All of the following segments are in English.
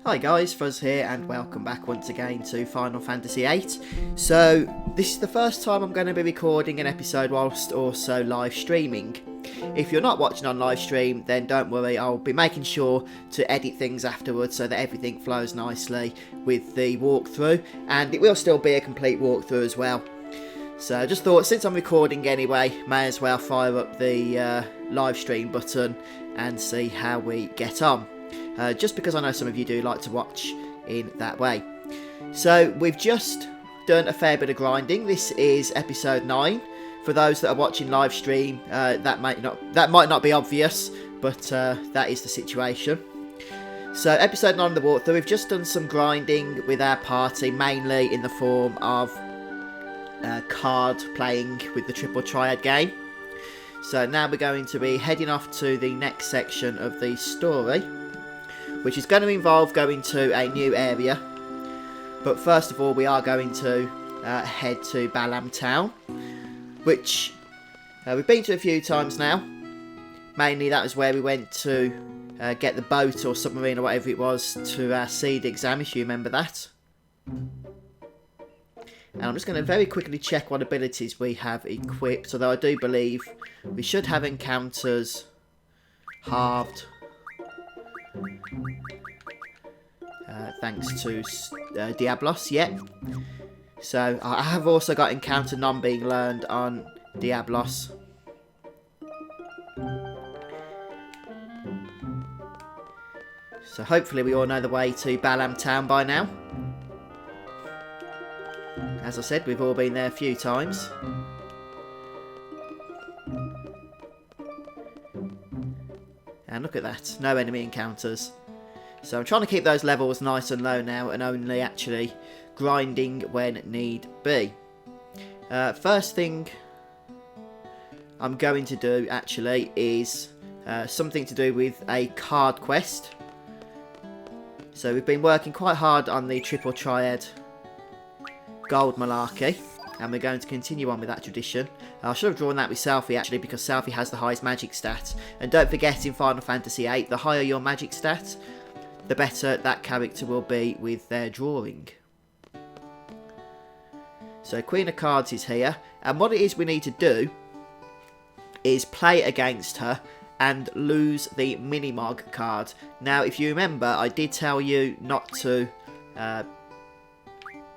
Hi guys, Fuzz here and welcome back once again to Final Fantasy VIII. So this is the first time I'm going to be recording an episode whilst also live streaming. If you're not watching on live stream, then don't worry, I'll be making sure to edit things afterwards so that everything flows nicely with the walkthrough, and it will still be a complete walkthrough as well. So I just thought, since I'm recording anyway, may as well fire up the live stream button and see how we get on. Just because I know some of you do like to watch in that way. So we've just done a fair bit of grinding. This is episode 9. For those that are watching live stream, that might not be obvious, but that is the situation. So episode 9 of the walkthrough, we've just done some grinding with our party, mainly in the form of card playing with the triple triad game. So now we're going to be heading off to the next section of the story, which is going to involve going to a new area. But first of all, we are going to head to Balam Town, which we've been to a few times now. Mainly that was where we went to get the boat or submarine or whatever it was to our seed exam, if you remember that. And I'm just going to very quickly check what abilities we have equipped, although I do believe we should have encounters halved. Thanks to Diablos, yeah. So I have also got encounter none being learned on Diablos. So hopefully we all know the way to Balam Town by now. As I said, we've all been there a few times. And look at that, no enemy encounters. So I'm trying to keep those levels nice and low now and only actually grinding when need be. First thing I'm going to do actually is something to do with a card quest. So we've been working quite hard on the triple triad gold malarkey, and we're going to continue on with that tradition. I should have drawn that with Selphie actually, because Selphie has the highest magic stat. And don't forget, in Final Fantasy VIII, the higher your magic stat, the better that character will be with their drawing. So Queen of Cards is here, and what it is we need to do is play against her and lose the Minimog card. Now, if you remember, I did tell you not to...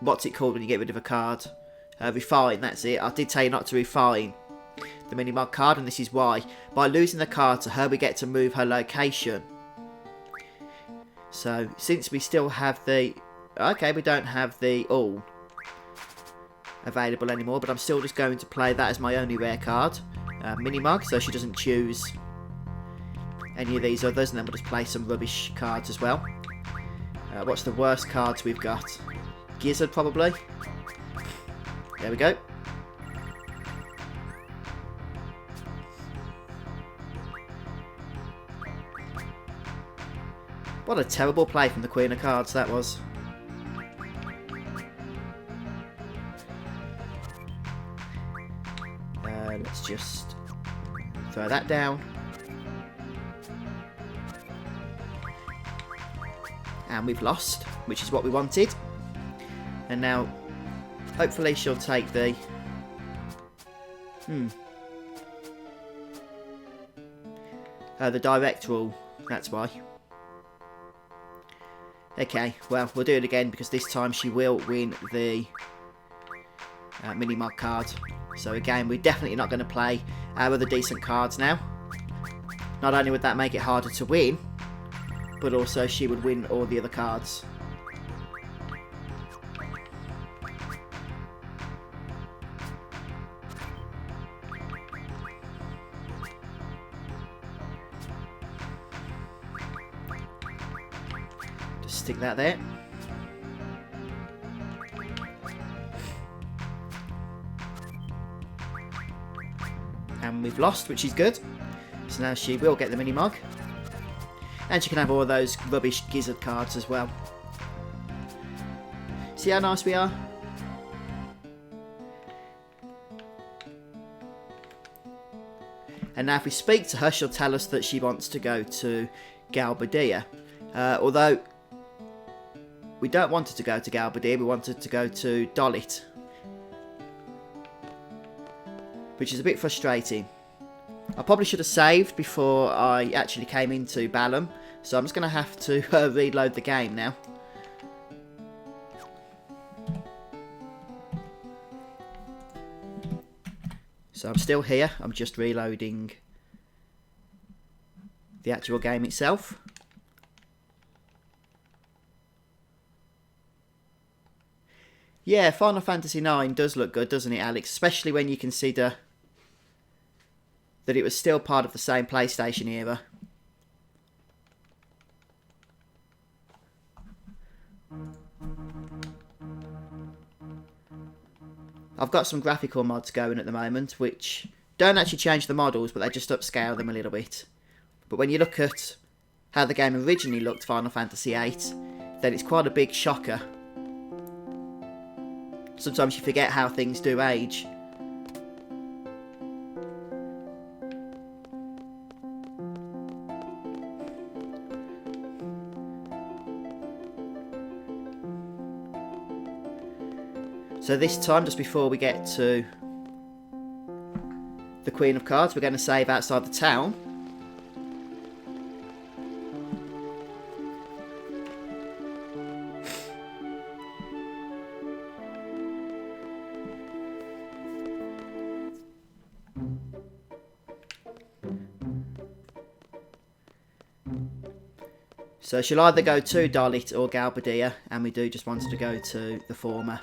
what's it called when you get rid of a card? Refine, that's it. I did tell you not to refine the Minimog card, and this is why. By losing the card to her, we get to move her location. So, since we still have the... Okay, we don't have the all available anymore, but I'm still just going to play that as my only rare card. Minimog, so she doesn't choose any of these others, and then we'll just play some rubbish cards as well. What's the worst cards we've got? Gizzard, probably. There we go. What a terrible play from the Queen of Cards that was. Let's just throw that down. And we've lost, which is what we wanted. And now, hopefully she'll take the... the direct rule, that's why. Okay, well, we'll do it again, because this time she will win the Minimog card. So again, we're definitely not going to play our other decent cards now. Not only would that make it harder to win, but also she would win all the other cards. Just stick that there. And we've lost, which is good. So now she will get the Minimog. And she can have all of those rubbish gizzard cards as well. See how nice we are? And now if we speak to her, she'll tell us that she wants to go to Galbadia. Although we don't want it to go to Galbadir, we want it to go to Dolit. Which is a bit frustrating. I probably should have saved before I actually came into Balam, so I'm just going to have to reload the game now. So I'm still here, I'm just reloading the actual game itself. Yeah, Final Fantasy IX does look good, doesn't it, Alex? Especially when you consider that it was still part of the same PlayStation era. I've got some graphical mods going at the moment, which don't actually change the models, but they just upscale them a little bit. But when you look at how the game originally looked, Final Fantasy VIII, then it's quite a big shocker. Sometimes you forget how things do age. So this time, just before we get to the Queen of Cards, we're going to save outside the town. So she'll either go to Dolit or Galbadir, and we do just want her to go to the former,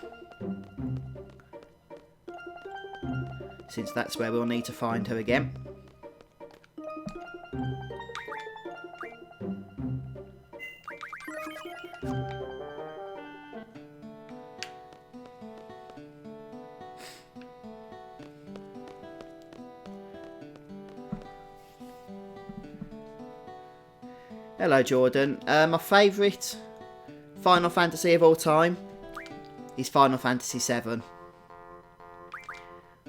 since that's where we'll need to find her again. Hello Jordan. My favourite Final Fantasy of all time is Final Fantasy VII.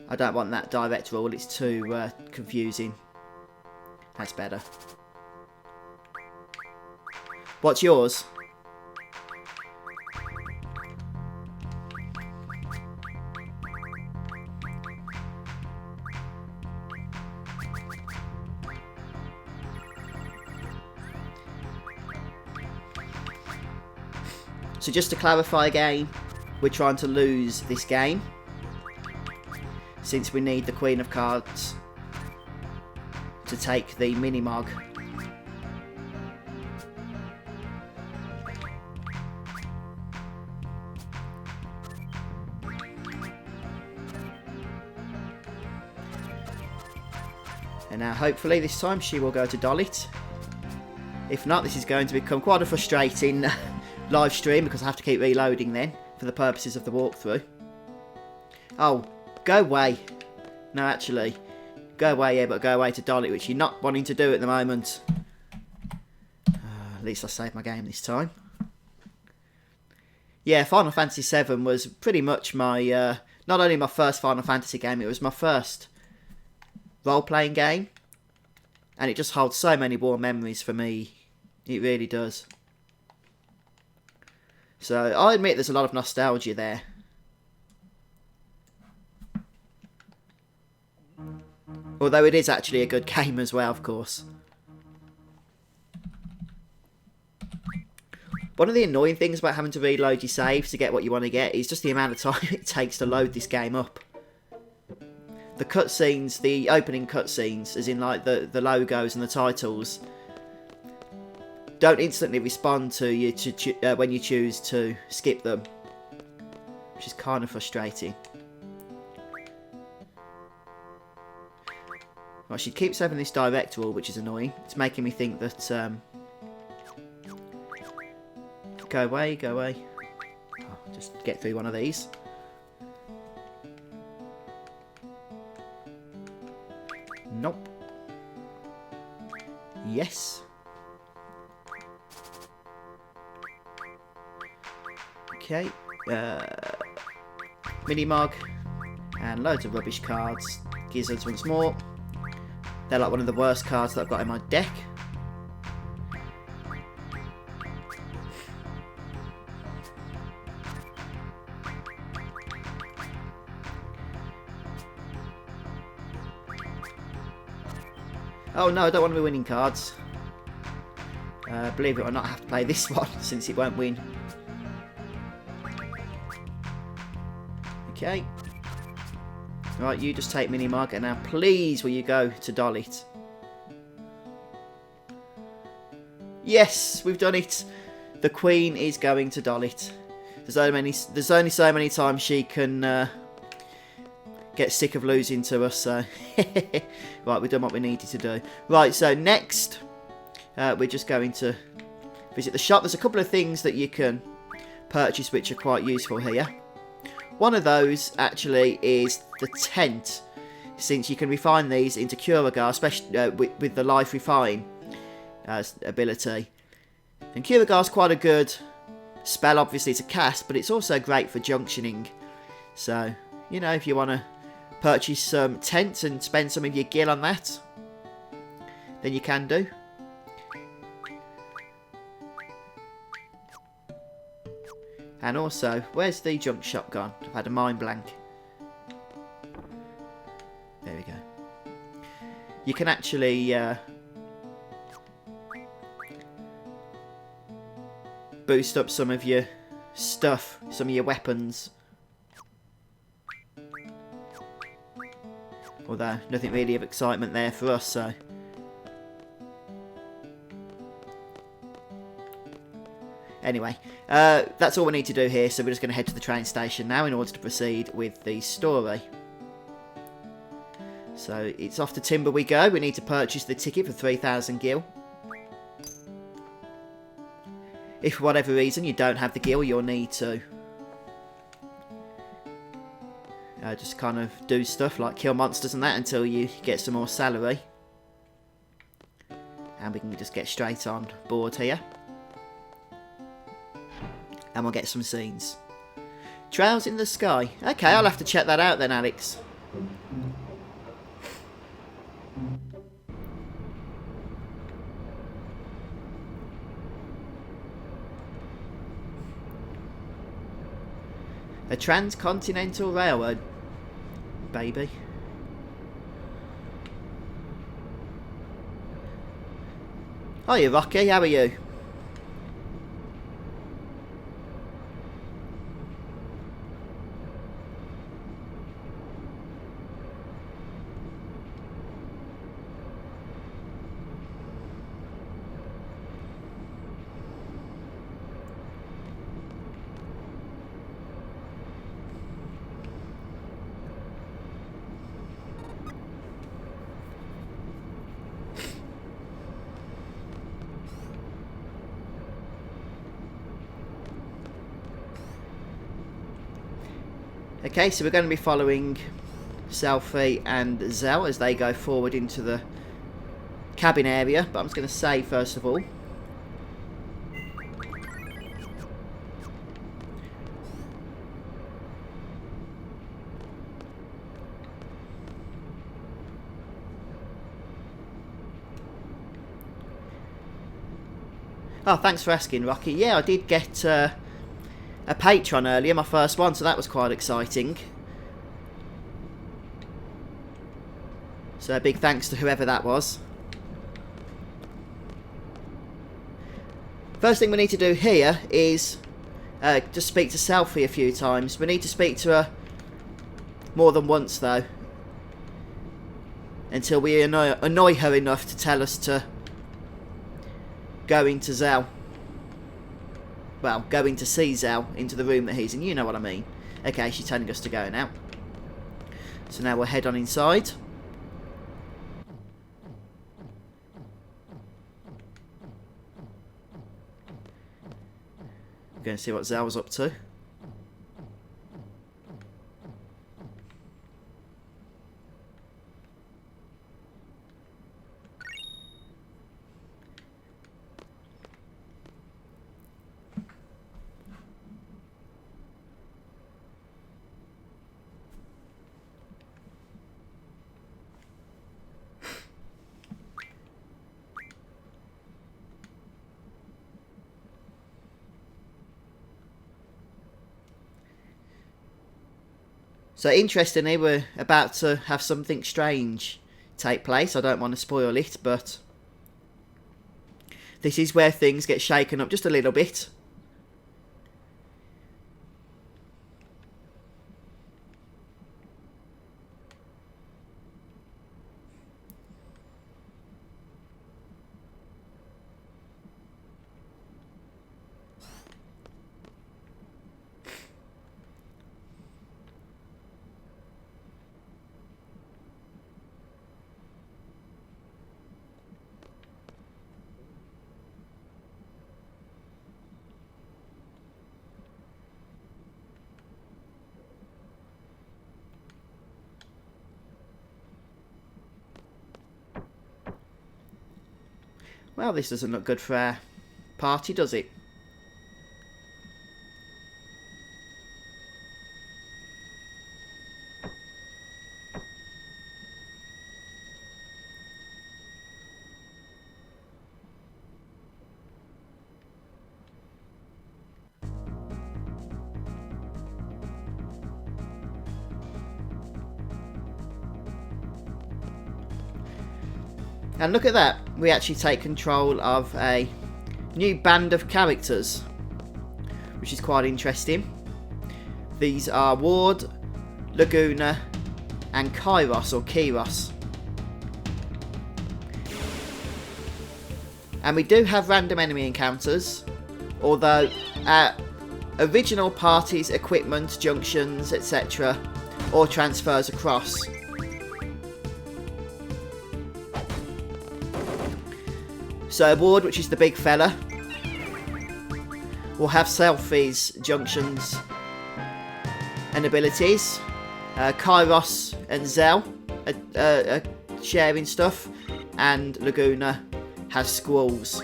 I don't want that direct rule, it's too confusing. That's better. What's yours? So just to clarify again, we're trying to lose this game, since we need the Queen of Cards to take the Minimog. And now hopefully this time she will go to Dolit. If not, this is going to become quite a frustrating live stream, because I have to keep reloading then for the purposes of the walkthrough. Oh, go away. No, actually, go away, yeah, but go away to Dolit, which you're not wanting to do at the moment. At least I saved my game this time. Yeah, Final Fantasy VII was pretty much my, not only my first Final Fantasy game, it was my first role-playing game. And it just holds so many warm memories for me. It really does. So, I admit there's a lot of nostalgia there. Although it is actually a good game as well, of course. One of the annoying things about having to reload your saves to get what you want to get is just the amount of time it takes to load this game up. The cutscenes, the opening cutscenes, as in like the logos and the titles, don't instantly respond to you when you choose to skip them, which is kind of frustrating. Well, she keeps having this direct rule, which is annoying. It's making me think that... Go away, go away. Oh, just get through one of these. Nope. Yes. Okay. Minimog. And loads of rubbish cards. Gizzards once more. They're like one of the worst cards that I've got in my deck. Oh no, I don't want to be winning cards. Believe it or not, I have to play this one since it won't win. Okay. Right, you just take mini mark, and now please will you go to doll it. Yes, we've done it. The Queen is going to doll it. There's only so many times she can get sick of losing to us. So right, we've done what we needed to do. Right, so next we're just going to visit the shop. There's a couple of things that you can purchase which are quite useful here. One of those actually is the tent, since you can refine these into Curagar, especially with the life refine ability. And Curagar's quite a good spell, obviously, to cast, but it's also great for junctioning. So, you know, if you want to purchase some tents and spend some of your gil on that, then you can do. And also, where's the junk shop gone? I've had a mind blank. There we go. You can actually boost up some of your stuff, some of your weapons. Although, nothing really of excitement there for us, so... Anyway, that's all we need to do here, so we're just going to head to the train station now in order to proceed with the story. So, it's off to Timber we go. We need to purchase the ticket for 3,000 gil. If for whatever reason you don't have the gil, you'll need to just kind of do stuff like kill monsters and that until you get some more salary. And we can just get straight on board here. And we'll get some scenes. Trails in the sky. Okay, I'll have to check that out then, Alex. A transcontinental railroad, baby. Hiya, Rocky, how are you? Okay, so we're going to be following Selfie and Zell as they go forward into the cabin area. But I'm just going to say, first of all, oh, thanks for asking, Rocky. Yeah, I did get a Patron earlier, my first one, so that was quite exciting. So a big thanks to whoever that was. First thing we need to do here is just speak to Selfie a few times. We need to speak to her more than once though, until we annoy her enough to tell us to go into Zell. Well, going to see Zell into the room that he's in, you know what I mean. Okay, she's telling us to go now. So now we'll head on inside. We're going to see what Zell's up to. So interestingly, we're about to have something strange take place. I don't want to spoil it, but this is where things get shaken up just a little bit. Well, this doesn't look good for our party, does it? And look at that, we actually take control of a new band of characters, which is quite interesting. These are Ward, Laguna and Kairos or Kiros. And we do have random enemy encounters, although our original party's equipment, junctions, etc. all transfers across. So Ward, which is the big fella, will have selfies, junctions and abilities. Kairos and Zell are sharing stuff, and Laguna has squalls.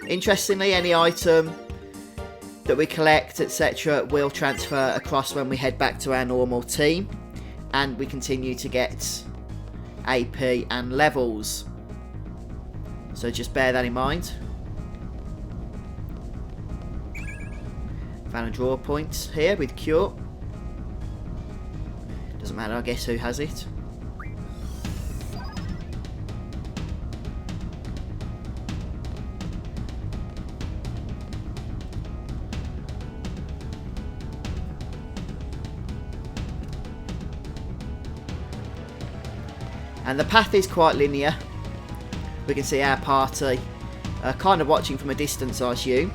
Interestingly, any item that we collect, etc. will transfer across when we head back to our normal team, and we continue to get AP and levels. So just bear that in mind. Found a draw point here with Cure. Doesn't matter, I guess, who has it. And the path is quite linear. We can see our party kind of watching from a distance, I assume.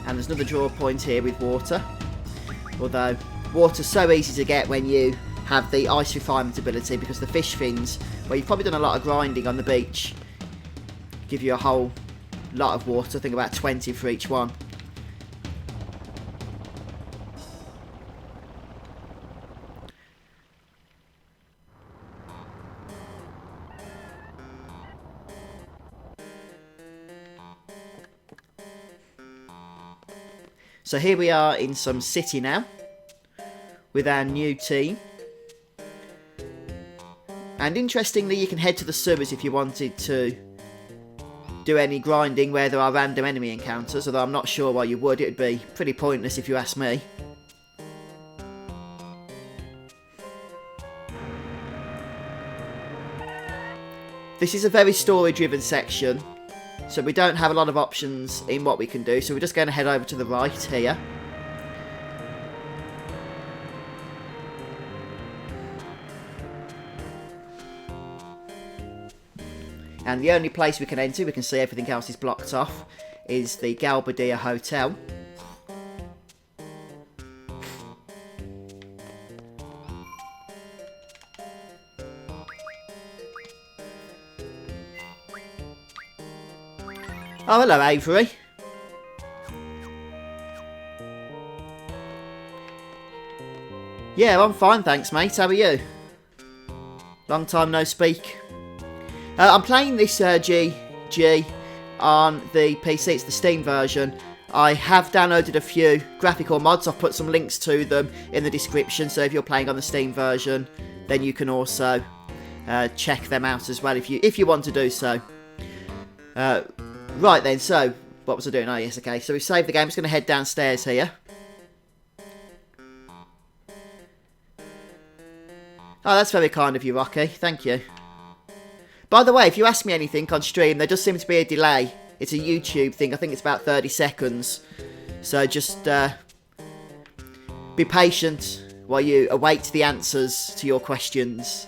And there's another draw point here with water. Although water's so easy to get when you have the ice refinement ability, because the fish fins, well, you've probably done a lot of grinding on the beach, give you a whole lot of water. I think about 20 for each one. So here we are in some city now with our new team. And interestingly, you can head to the sewers if you wanted to do any grinding where there are random enemy encounters, although I'm not sure why you would. It would be pretty pointless if you ask me. This is a very story-driven section, so we don't have a lot of options in what we can do, so we're just going to head over to the right here. And the only place we can enter, we can see everything else is blocked off, is the Galbadia Hotel. Oh, hello, Avery. Yeah, I'm fine, thanks, mate. How are you? Long time no speak. I'm playing this GG on the PC. It's the Steam version. I have downloaded a few graphical mods. I've put some links to them in the description, so if you're playing on the Steam version, then you can also check them out as well if you want to do so. Right then, so what was I doing? Oh yes, okay. So we've saved the game. I'm just going to head downstairs here. Oh, that's very kind of you, Rocky. Thank you. By the way, if you ask me anything on stream, there does seem to be a delay. It's a YouTube thing. I think it's about 30 seconds. So just be patient while you await the answers to your questions.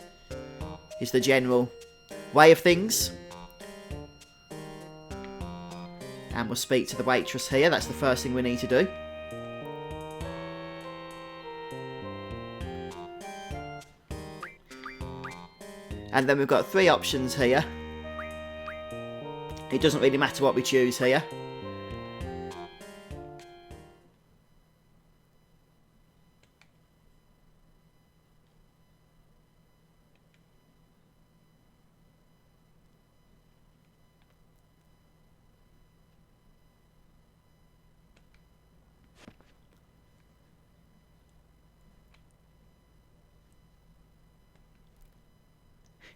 Is the general way of things. And we'll speak to the waitress here. That's the first thing we need to do. And then we've got 3 options here. It doesn't really matter what we choose here.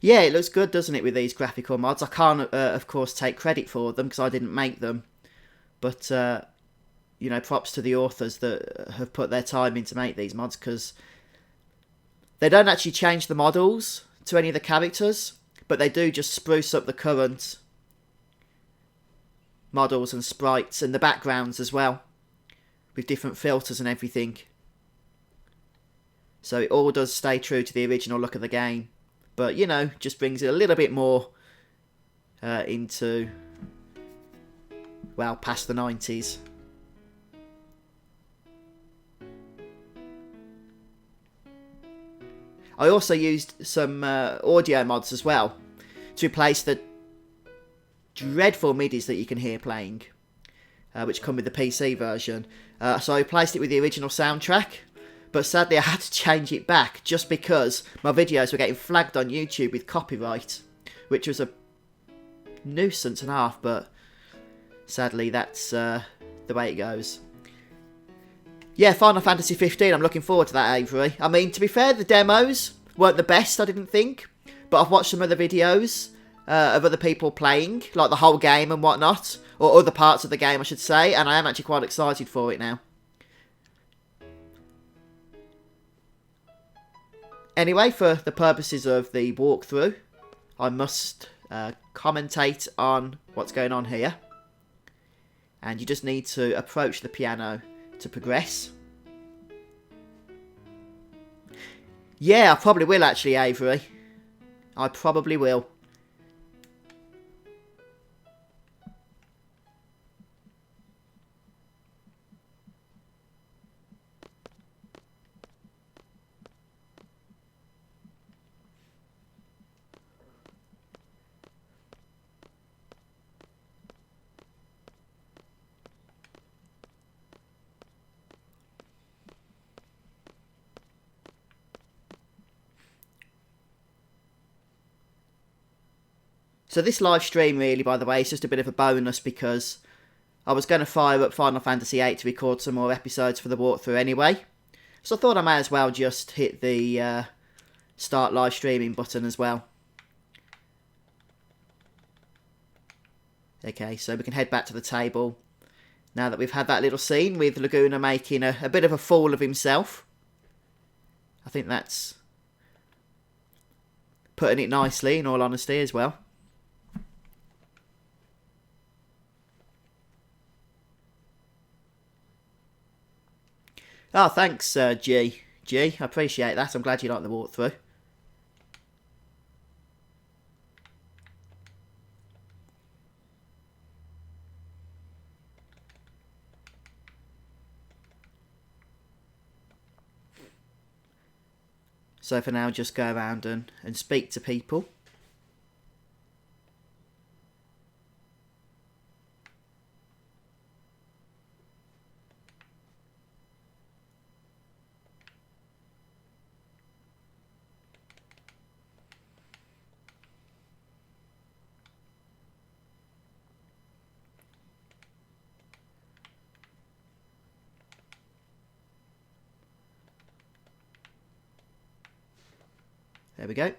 Yeah, it looks good, doesn't it, with these graphical mods? I can't, of course, take credit for them because I didn't make them. But, you know, props to the authors that have put their time in to make these mods, because they don't actually change the models to any of the characters, but they do just spruce up the current models and sprites and the backgrounds as well, with different filters and everything. So it all does stay true to the original look of the game. But, you know, just brings it a little bit more into, well, past the 90s. I also used some audio mods as well to replace the dreadful MIDIs that you can hear playing, which come with the PC version. So I replaced it with the original soundtrack. But sadly I had to change it back just because my videos were getting flagged on YouTube with copyright, which was a nuisance and a half, but sadly that's the way it goes. Yeah, Final Fantasy XV, I'm looking forward to that, Avery. I mean, to be fair, the demos weren't the best, I didn't think, but I've watched some other videos of other people playing, like the whole game and whatnot, or other parts of the game I should say, and I am actually quite excited for it now. Anyway, for the purposes of the walkthrough, I must commentate on what's going on here. And you just need to approach the piano to progress. Yeah, I probably will actually, Avery. I probably will. So this live stream really, by the way, is just a bit of a bonus because I was going to fire up Final Fantasy VIII to record some more episodes for the walkthrough anyway. So I thought I may as well just hit the start live streaming button as well. Okay, so we can head back to the table now that we've had that little scene with Laguna making a bit of a fool of himself. I think that's putting it nicely, in all honesty, as well. Oh, thanks, G. I appreciate that. I'm glad you like the walkthrough. So for now, just go around and speak to people. There we go.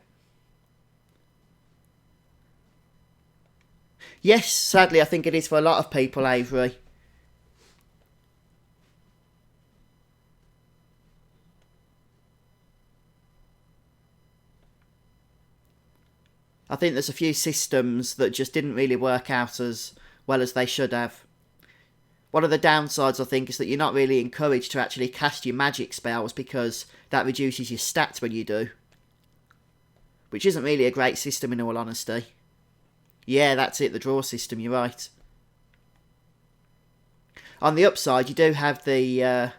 Yes, sadly I think it is for a lot of people, Avery. I think there's a few systems that just didn't really work out as well as they should have. One of the downsides, I think, is that you're not really encouraged to actually cast your magic spells because that reduces your stats when you do. Which isn't really a great system in all honesty. Yeah, that's it, the draw system, you're right. On the upside, you do have the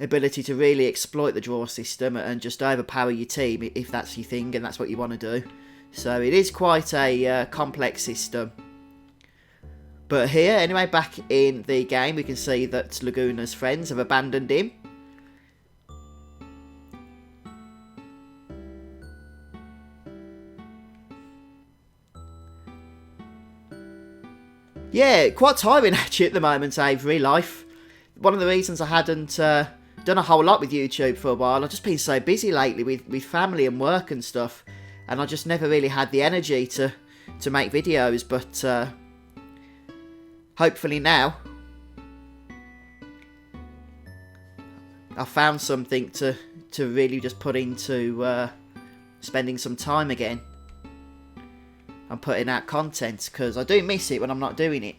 ability to really exploit the draw system and just overpower your team if that's your thing and that's what you want to do. So it is quite a complex system. But here, anyway, back in the game, we can see that Laguna's friends have abandoned him. Yeah, quite tiring actually at the moment, Avery, life. One of the reasons I hadn't done a whole lot with YouTube for a while, I've just been so busy lately with family and work and stuff. And I just never really had the energy to make videos, but hopefully now I've found something to really just put into spending some time again and putting out content, because I do miss it when I'm not doing it.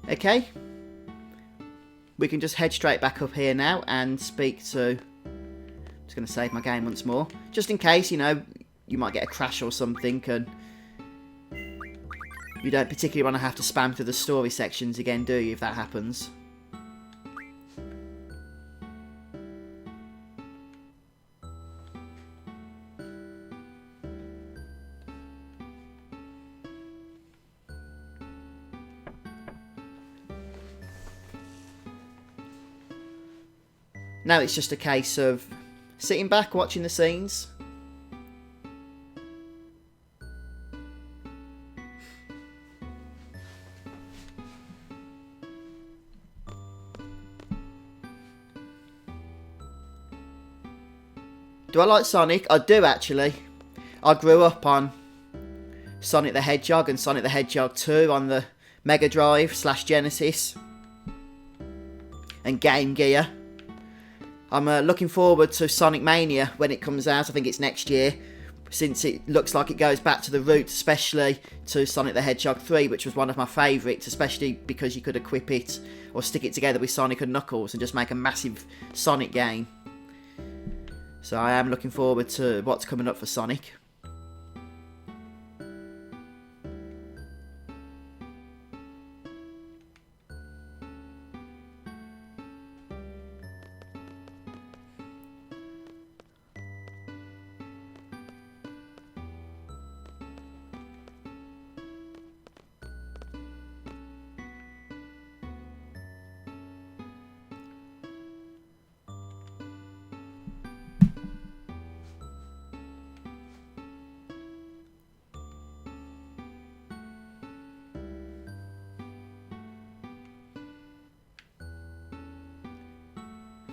Okay, we can just head straight back up here now and speak to... I'm just going to save my game once more, just in case, you know, you might get a crash or something and you don't particularly want to have to spam through the story sections again, do you, if that happens? Now it's just a case of sitting back, watching the scenes. Do I like Sonic? I do actually. I grew up on Sonic the Hedgehog and Sonic the Hedgehog 2 on the Mega Drive / Genesis and Game Gear. I'm looking forward to Sonic Mania when it comes out. I think it's next year, since it looks like it goes back to the roots, especially to Sonic the Hedgehog 3, which was one of my favourites, especially because you could equip it or stick it together with Sonic and Knuckles and just make a massive Sonic game. So I am looking forward to what's coming up for Sonic.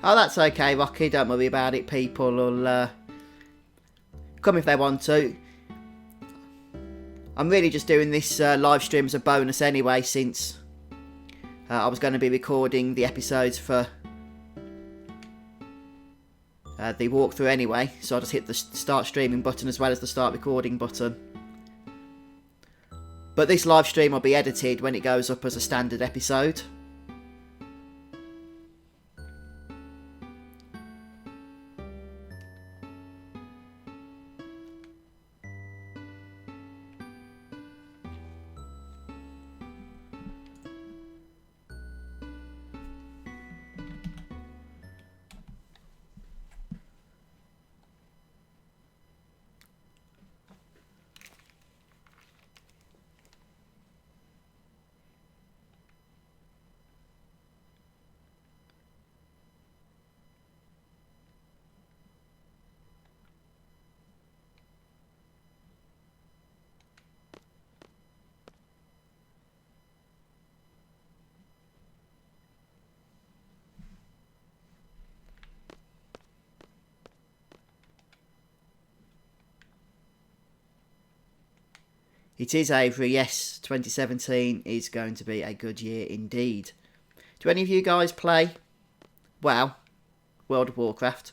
Oh, that's okay, Rocky. Don't worry about it. People will come if they want to. I'm really just doing this live stream as a bonus anyway, since I was going to be recording the episodes for the walkthrough anyway, so I just hit the start streaming button as well as the start recording button. But this live stream will be edited when it goes up as a standard episode. It is, Avery, yes, 2017 is going to be a good year indeed. Do any of you guys play WoW, World of Warcraft?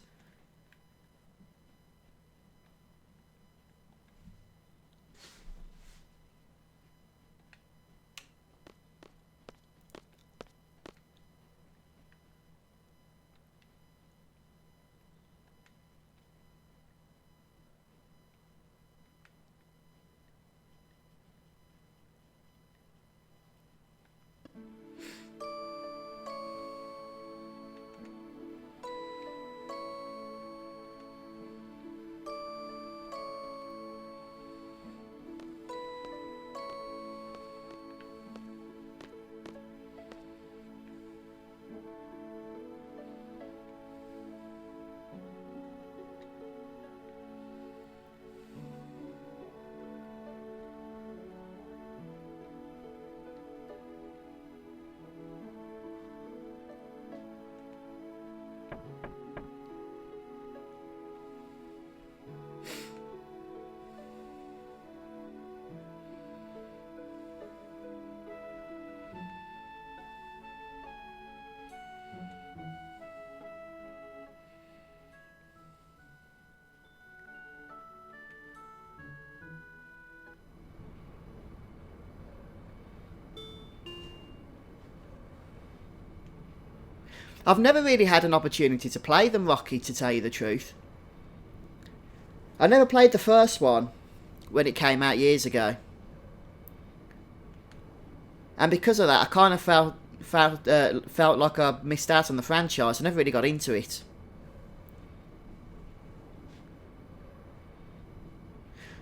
I've never really had an opportunity to play them, Rocky, to tell you the truth. I never played the first one when it came out years ago. And because of that, I kind of felt like I missed out on the franchise. I never really got into it.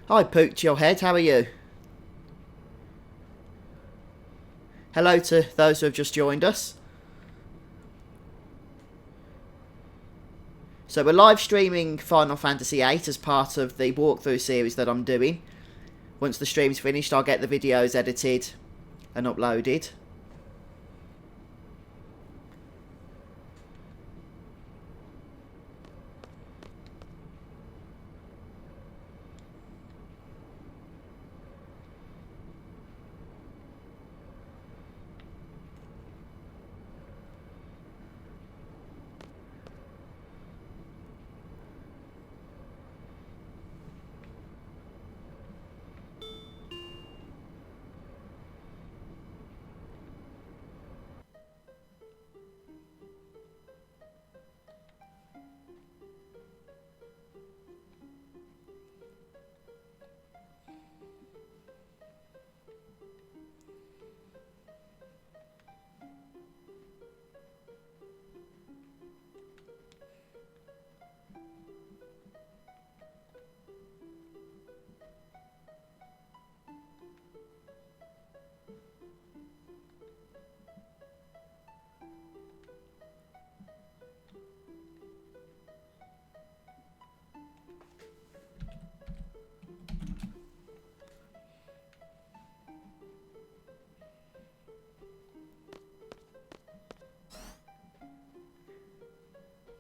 Hi, Pooch, your head, how are you? Hello to those who have just joined us. So we're live streaming Final Fantasy VIII as part of the walkthrough series that I'm doing. Once the stream's finished, I'll get the videos edited and uploaded.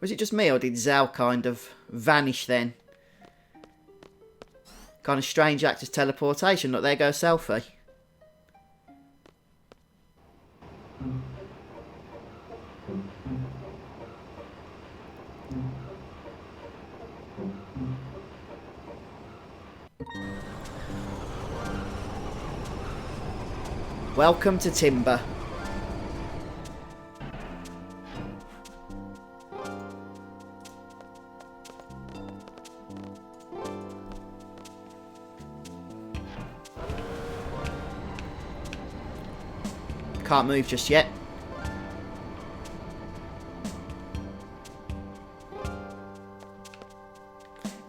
Was it just me, or did Zell kind of vanish then? kind of strange act of teleportation. Look, there goes Selfie. Welcome to Timber. Can't move just yet.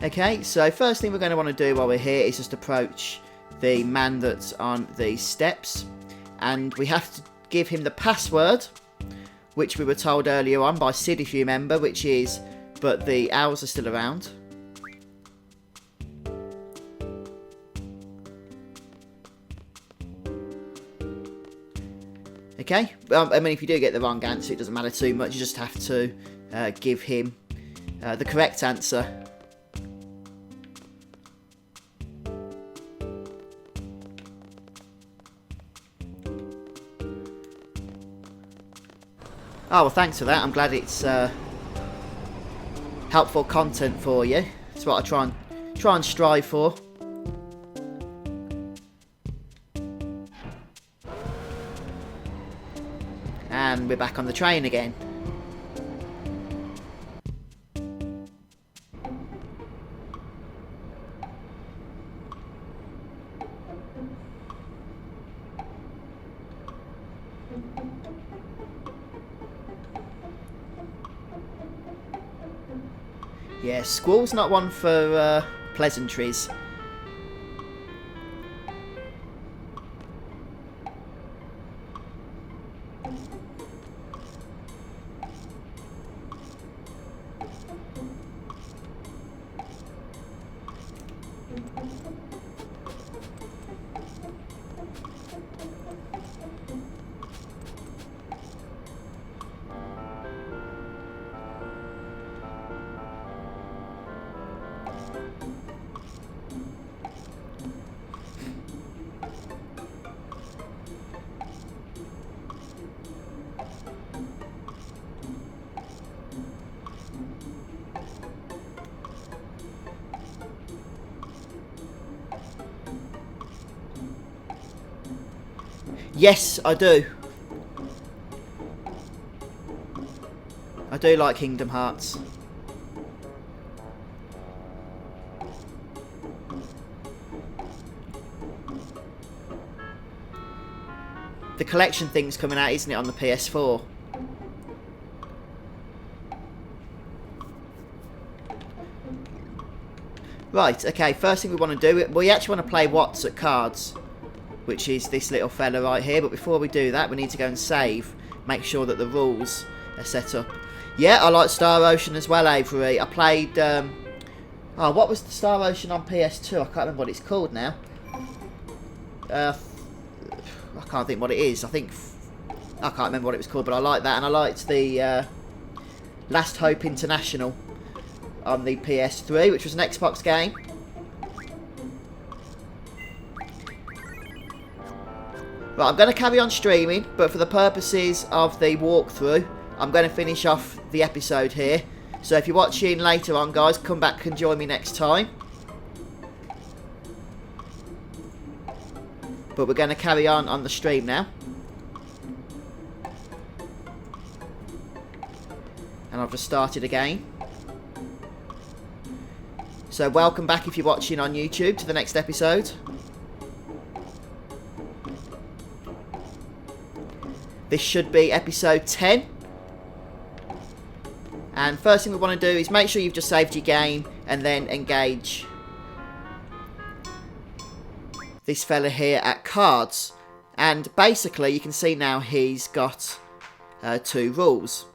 Okay, so first thing we're going to want to do while we're here is just approach the man that's on the steps. And we have to give him the password, which we were told earlier on by Sid, if you remember, which is, but the owls are still around. Okay, I mean, if you do get the wrong answer, it doesn't matter too much. You just have to give him the correct answer. Oh, well, thanks for that. I'm glad it's helpful content for you. That's what I try and strive for. And we're back on the train again. Yeah, Squall's not one for pleasantries. Yes, I do. I do like Kingdom Hearts. The collection thing's coming out, isn't it, on the PS4? Right, okay, first thing we want to do, we actually want to play What's at Cards, which is this little fella right here. But before we do that, we need to go and save. Make sure that the rules are set up. Yeah, I like Star Ocean as well, Avery. I played... oh, what was the Star Ocean on PS2? I can't remember what it's called now. I can't think what it is. I can't remember what it was called, but I like that. And I liked the Last Hope International on the PS3, which was an Xbox game. Right, I'm going to carry on streaming, but for the purposes of the walkthrough, I'm going to finish off the episode here. So if you're watching later on, guys, come back and join me next time. But we're going to carry on the stream now. And I've just started again. So welcome back if you're watching on YouTube to the next episode. This should be episode 10. And first thing we want to do is make sure you've just saved your game and then engage this fella here at cards. And basically you can see now he's got 2 rules.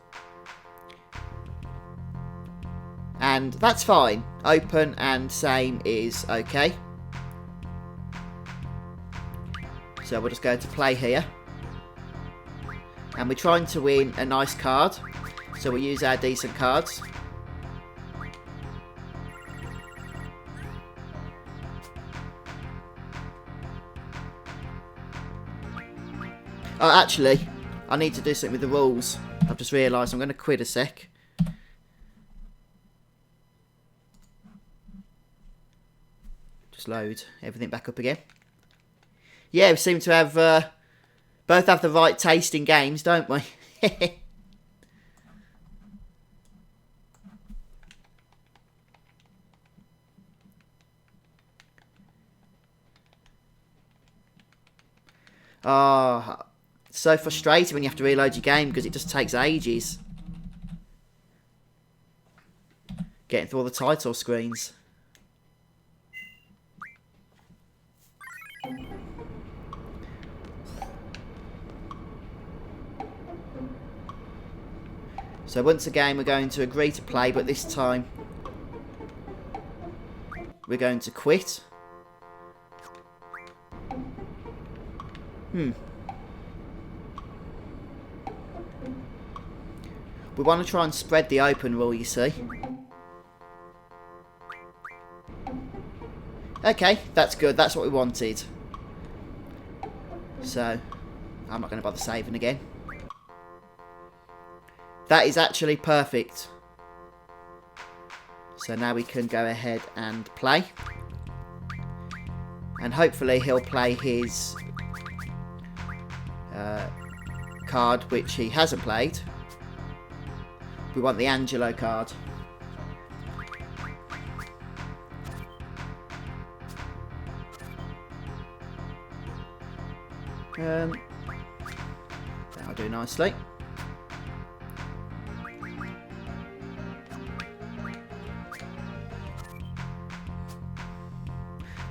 And that's fine. Open and same is okay. So we'll just go to play here. And we're trying to win a nice card. So we'll use our decent cards. Oh, actually, I need to do something with the rules. I've just realised. I'm going to quit a sec. Just load everything back up again. Yeah, we seem to have both have the right taste in games, don't we? Oh, it's so frustrating when you have to reload your game because it just takes ages. Getting through all the title screens. So once again we're going to agree to play, but this time we're going to quit. We want to try and spread the open rule, you see. Okay, that's good. That's what we wanted. So, I'm not going to bother saving again. That is actually perfect. So now we can go ahead and play. And hopefully he'll play his card, which he hasn't played. We want the Angelo card. That'll do nicely.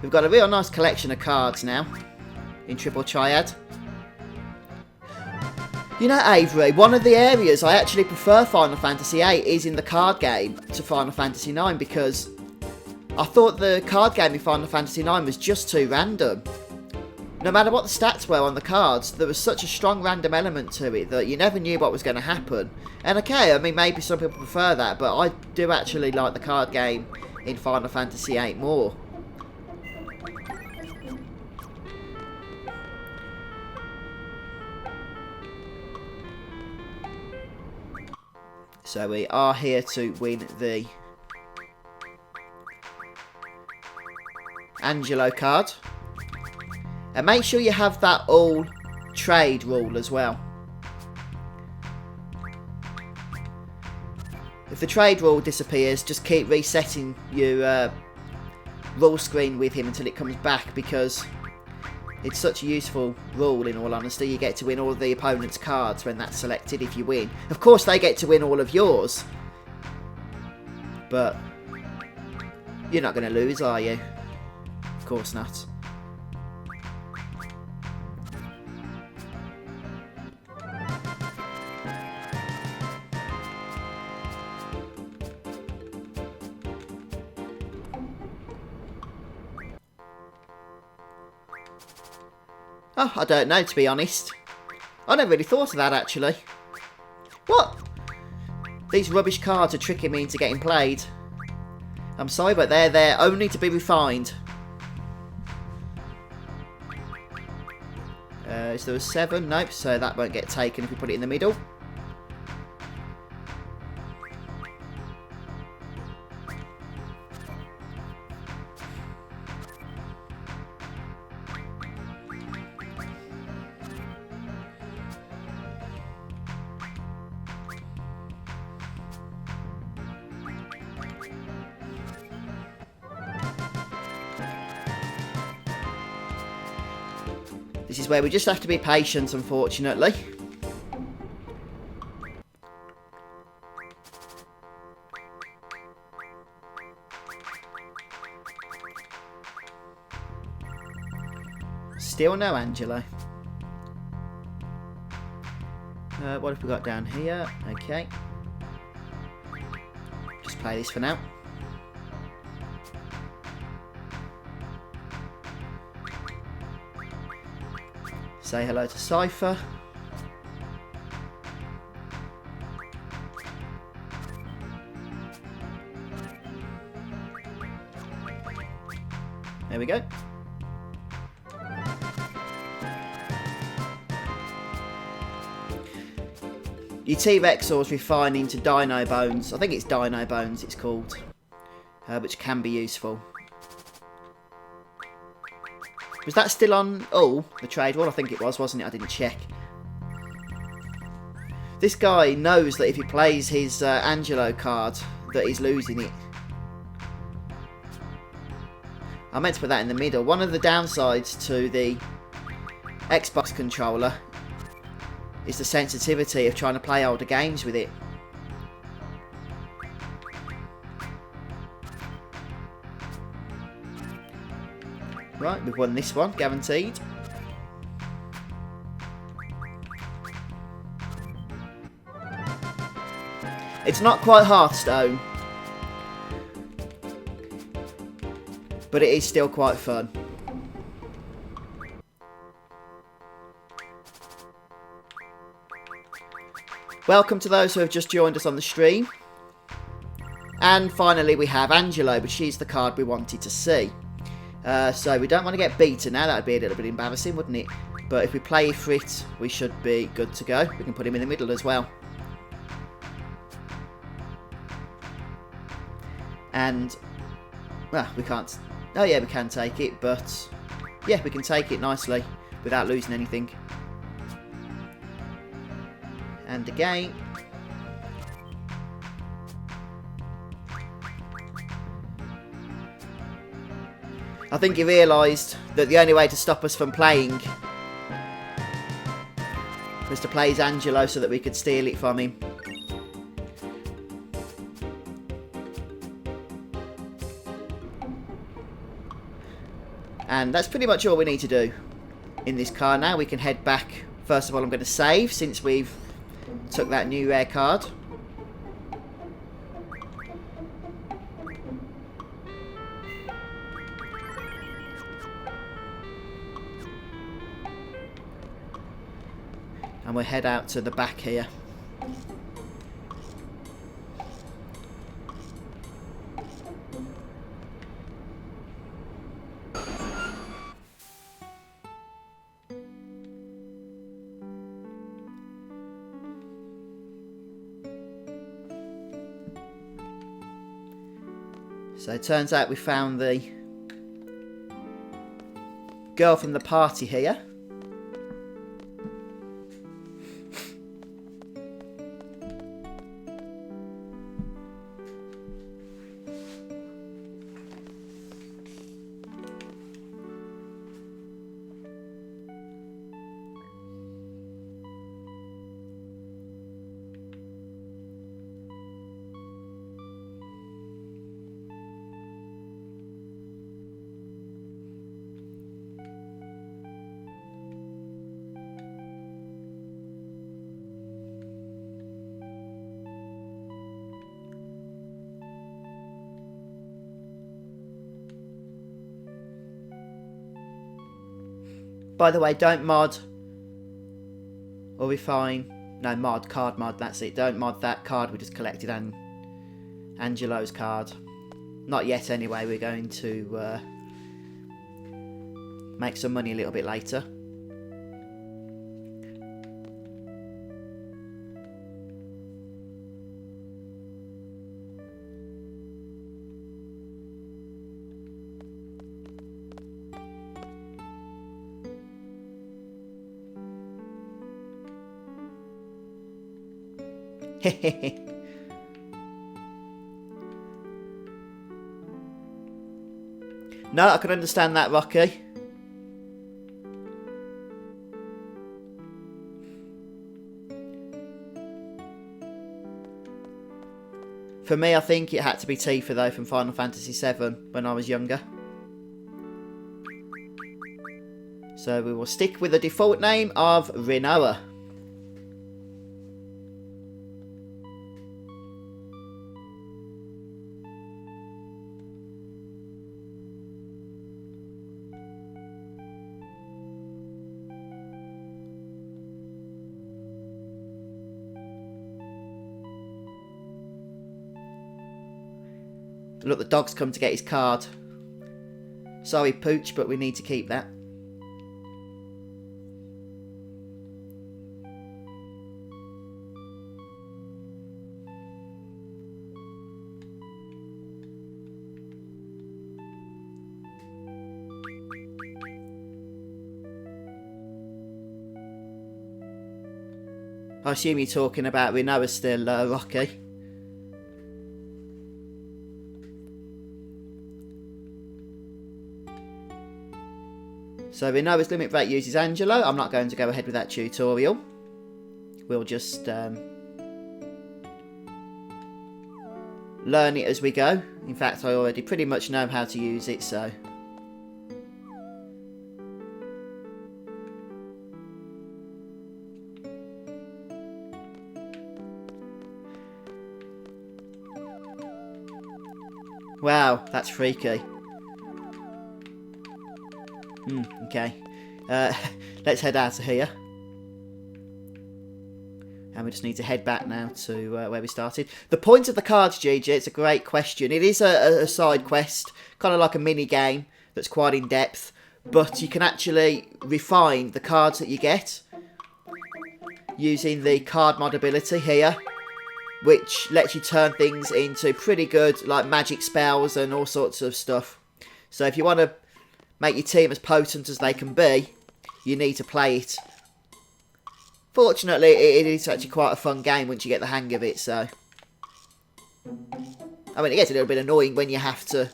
We've got a real nice collection of cards now in Triple Triad. You know, Avery, one of the areas I actually prefer Final Fantasy VIII is in the card game to Final Fantasy IX, because I thought the card game in Final Fantasy IX was just too random. No matter what the stats were on the cards, there was such a strong random element to it that you never knew what was going to happen. And okay, I mean, maybe some people prefer that, but I do actually like the card game in Final Fantasy VIII more. So we are here to win the Angelo card. And make sure you have that all trade rule as well. If the trade rule disappears, just keep resetting your rule screen with him until it comes back, because it's such a useful rule, in all honesty. You get to win all of the opponent's cards when that's selected if you win. Of course, they get to win all of yours. But you're not going to lose, are you? Of course not. Oh, I don't know, to be honest. I never really thought of that, actually. What? These rubbish cards are tricking me into getting played. I'm sorry, but they're there only to be refined. Is there a 7? Nope, so that won't get taken if we put it in the middle. This is where we just have to be patient, unfortunately. Still no Angelo. What have we got down here? Okay. Just play this for now. Say hello to Cypher. There we go. your T-Rex ores refine into dino bones. I think it's dino bones it's called. Which can be useful. Was that still on the trade wall? I think it was, wasn't it? I didn't check. This guy knows that if he plays his Angelo card, that he's losing it. I meant to put that in the middle. One of the downsides to the Xbox controller is the sensitivity of trying to play older games with it. Right, we've won this one, guaranteed. It's not quite Hearthstone, but it is still quite fun. Welcome to those who have just joined us on the stream. And finally we have Angelo, but she's the card we wanted to see. So we don't want to get beaten now, that would be a little bit embarrassing, wouldn't it? But if we play Ifrit, we should be good to go. We can put him in the middle as well. And, well, we can't... Oh yeah, we can take it, but... Yeah, we can take it nicely without losing anything. And again... I think he realised that the only way to stop us from playing was to play his Angelo so that we could steal it from him. And that's pretty much all we need to do in this car now. We can head back. First of all, I'm going to save since we've took that new rare card. And we'll head out to the back here. So it turns out we found the girl from the party here. By the way, don't mod or refine. No, mod, card mod, that's it. Don't mod that card we just collected, and Angelo's card. Not yet anyway, we're going to make some money a little bit later. No, I can understand that, Rocky. For me, I think it had to be Tifa, though, from Final Fantasy VII when I was younger. So we will stick with the default name of Rinoa. Look, the dog's come to get his card. Sorry, Pooch, but we need to keep that. I assume you're talking about Rinoa's still Rocky. So Rinoa's limit break uses Angelo. I'm not going to go ahead with that tutorial. We'll just learn it as we go. In fact, I already pretty much know how to use it, so... Wow, that's freaky. Okay. Let's head out of here. And we just need to head back now to where we started. The point of the cards, GG, it's a great question. It is a side quest, kind of like a mini game that's quite in depth. But you can actually refine the cards that you get using the card mod ability here, which lets you turn things into pretty good, like magic spells and all sorts of stuff. So if you want to make your team as potent as they can be, you need to play it. Fortunately, it is actually quite a fun game once you get the hang of it, so... I mean, it gets a little bit annoying when you have to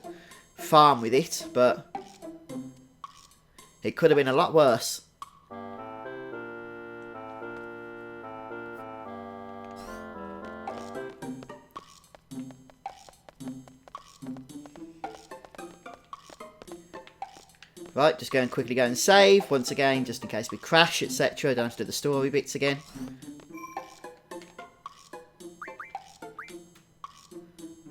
farm with it, but... it could have been a lot worse. Right, just go and quickly go and save, once again, just in case we crash, etc. I don't have to do the story bits again.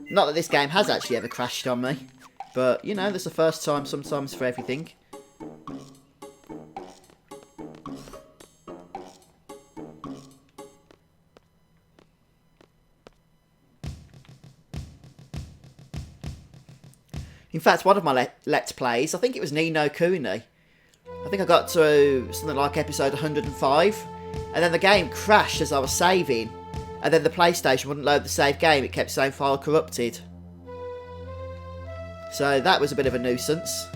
Not that this game has actually ever crashed on me, but, you know, there's the first time sometimes for everything. In fact, one of my Let's Plays, I think it was Ni no Kuni. I think I got to something like episode 105. And then the game crashed as I was saving. And then the PlayStation wouldn't load the save game. It kept saying file corrupted. So that was a bit of a nuisance.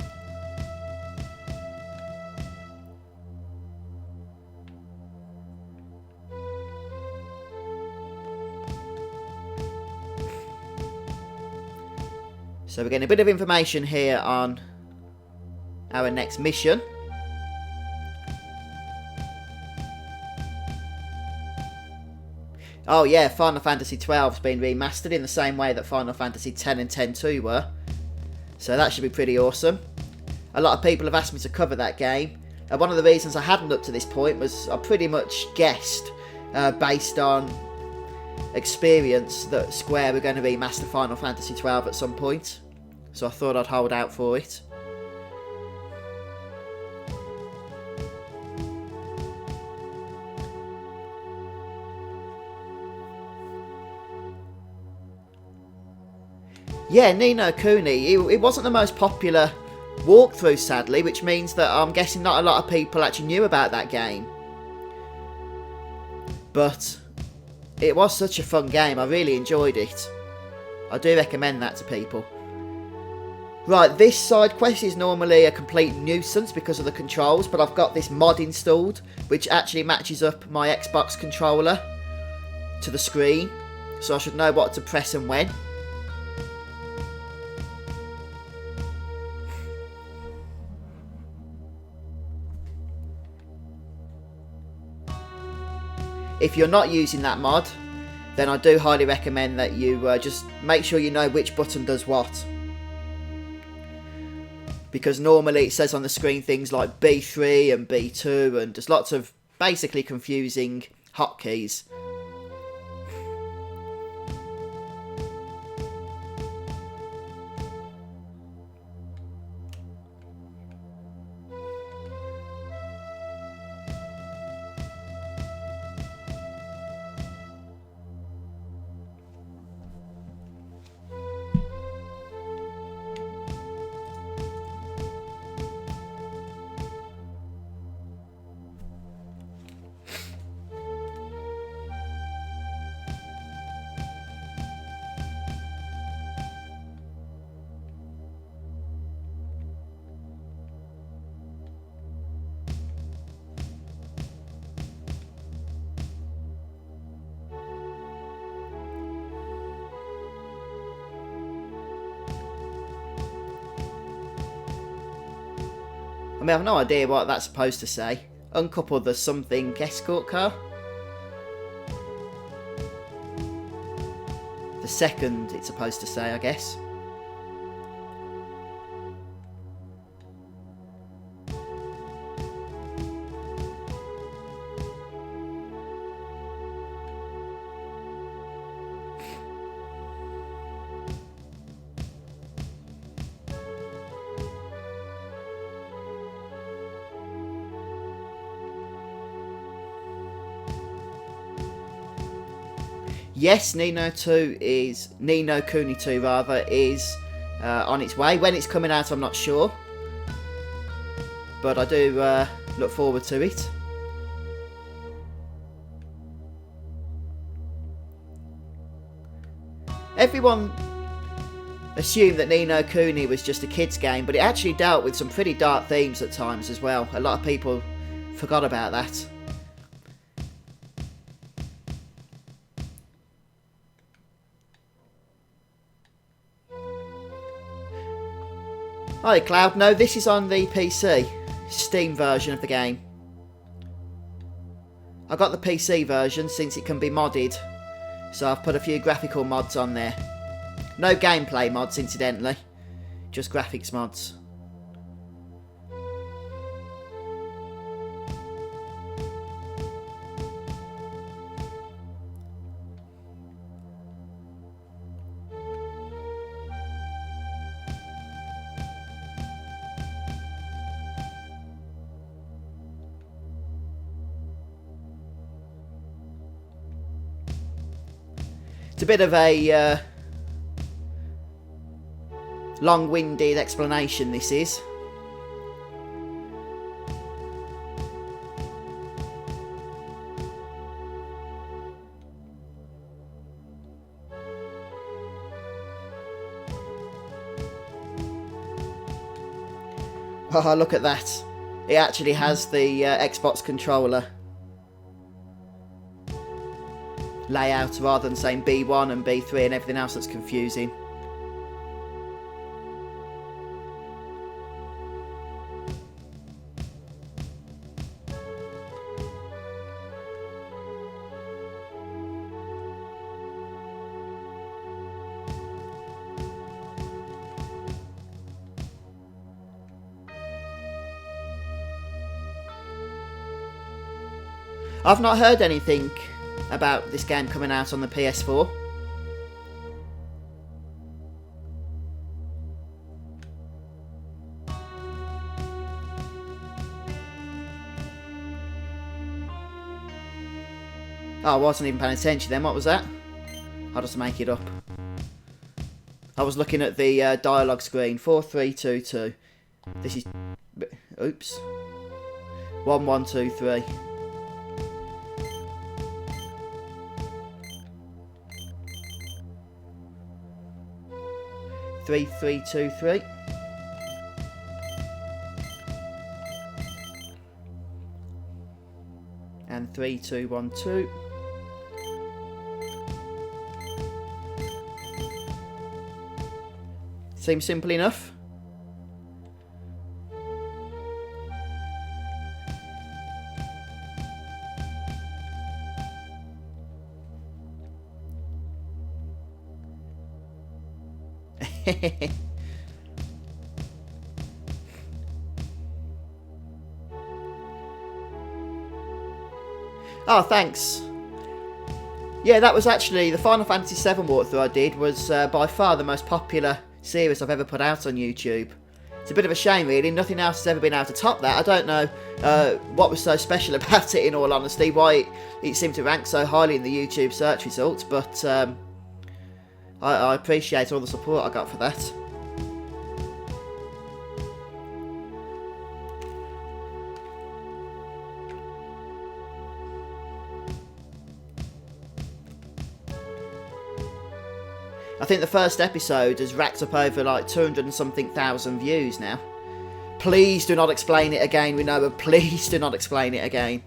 So we're getting a bit of information here on our next mission. Oh yeah, Final Fantasy XII has been remastered in the same way that Final Fantasy X and X-2 were. So that should be pretty awesome. A lot of people have asked me to cover that game. And one of the reasons I hadn't up to this point was I pretty much guessed, based on experience, that Square were going to remaster Final Fantasy XII at some point. So I thought I'd hold out for it. Yeah, Ni no Kuni, it wasn't the most popular walkthrough, sadly, which means that I'm guessing not a lot of people actually knew about that game. But it was such a fun game, I really enjoyed it. I do recommend that to people. Right, this side quest is normally a complete nuisance because of the controls, but I've got this mod installed, which actually matches up my Xbox controller to the screen, so I should know what to press and when. If you're not using that mod, then I do highly recommend that you just make sure you know which button does what. Because normally it says on the screen things like B3 and B2 and just lots of basically confusing hotkeys. I have no idea what that's supposed to say. Uncouple the something escort car. The second it's supposed to say, I guess. Yes, Ni no Kuni 2 rather, is on its way. When it's coming out, I'm not sure. But I do look forward to it. Everyone assumed that Ni no Kuni was just a kids game, but it actually dealt with some pretty dark themes at times as well. A lot of people forgot about that. Hi Cloud, no, this is on the PC, Steam version of the game. I got the PC version since it can be modded, so I've put a few graphical mods on there. No gameplay mods, incidentally, just graphics mods. It's a bit of a long-winded explanation, this is. Oh, look at that. It actually has the Xbox controller layout rather than saying B1 and B3 and everything else that's confusing. I've not heard anything about this game coming out on the PS4. Oh, I wasn't even paying attention then. What was that? I'll just make it up. I was looking at the dialogue screen. 4322. This is... Oops. 1123. 3323. And 3212. Seems simple enough. Oh, thanks. Yeah, that was actually the Final Fantasy VII walkthrough I did was by far the most popular series I've ever put out on YouTube. It's a bit of a shame, really. Nothing else has ever been able to top that. I don't know what was so special about it, in all honesty, why it seemed to rank so highly in the YouTube search results, but I appreciate all the support I got for that. I think the first episode has racked up over like 200 and something thousand views now. Please do not explain it again, Rinoa. Please do not explain it again.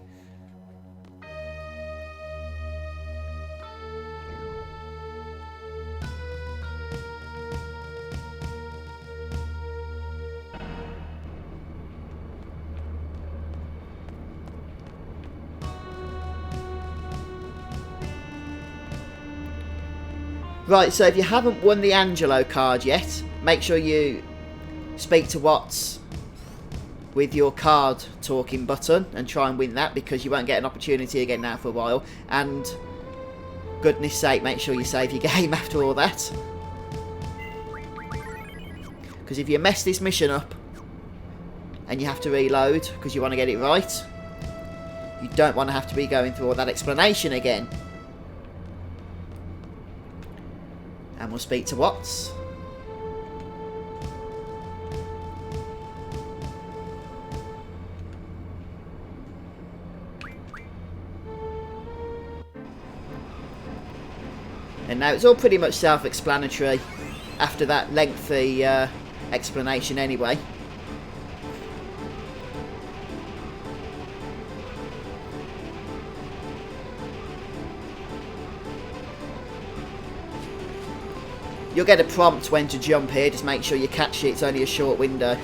Right, so if you haven't won the Angelo card yet, make sure you speak to Watts with your card talking button and try and win that, because you won't get an opportunity again now for a while. And goodness sake, make sure you save your game after all that, because if you mess this mission up and you have to reload because you want to get it right, you don't want to have to be going through all that explanation again. And we'll speak to Watts. And now it's all pretty much self-explanatory after that lengthy explanation anyway. You'll get a prompt when to jump here, just make sure you catch it, it's only a short window.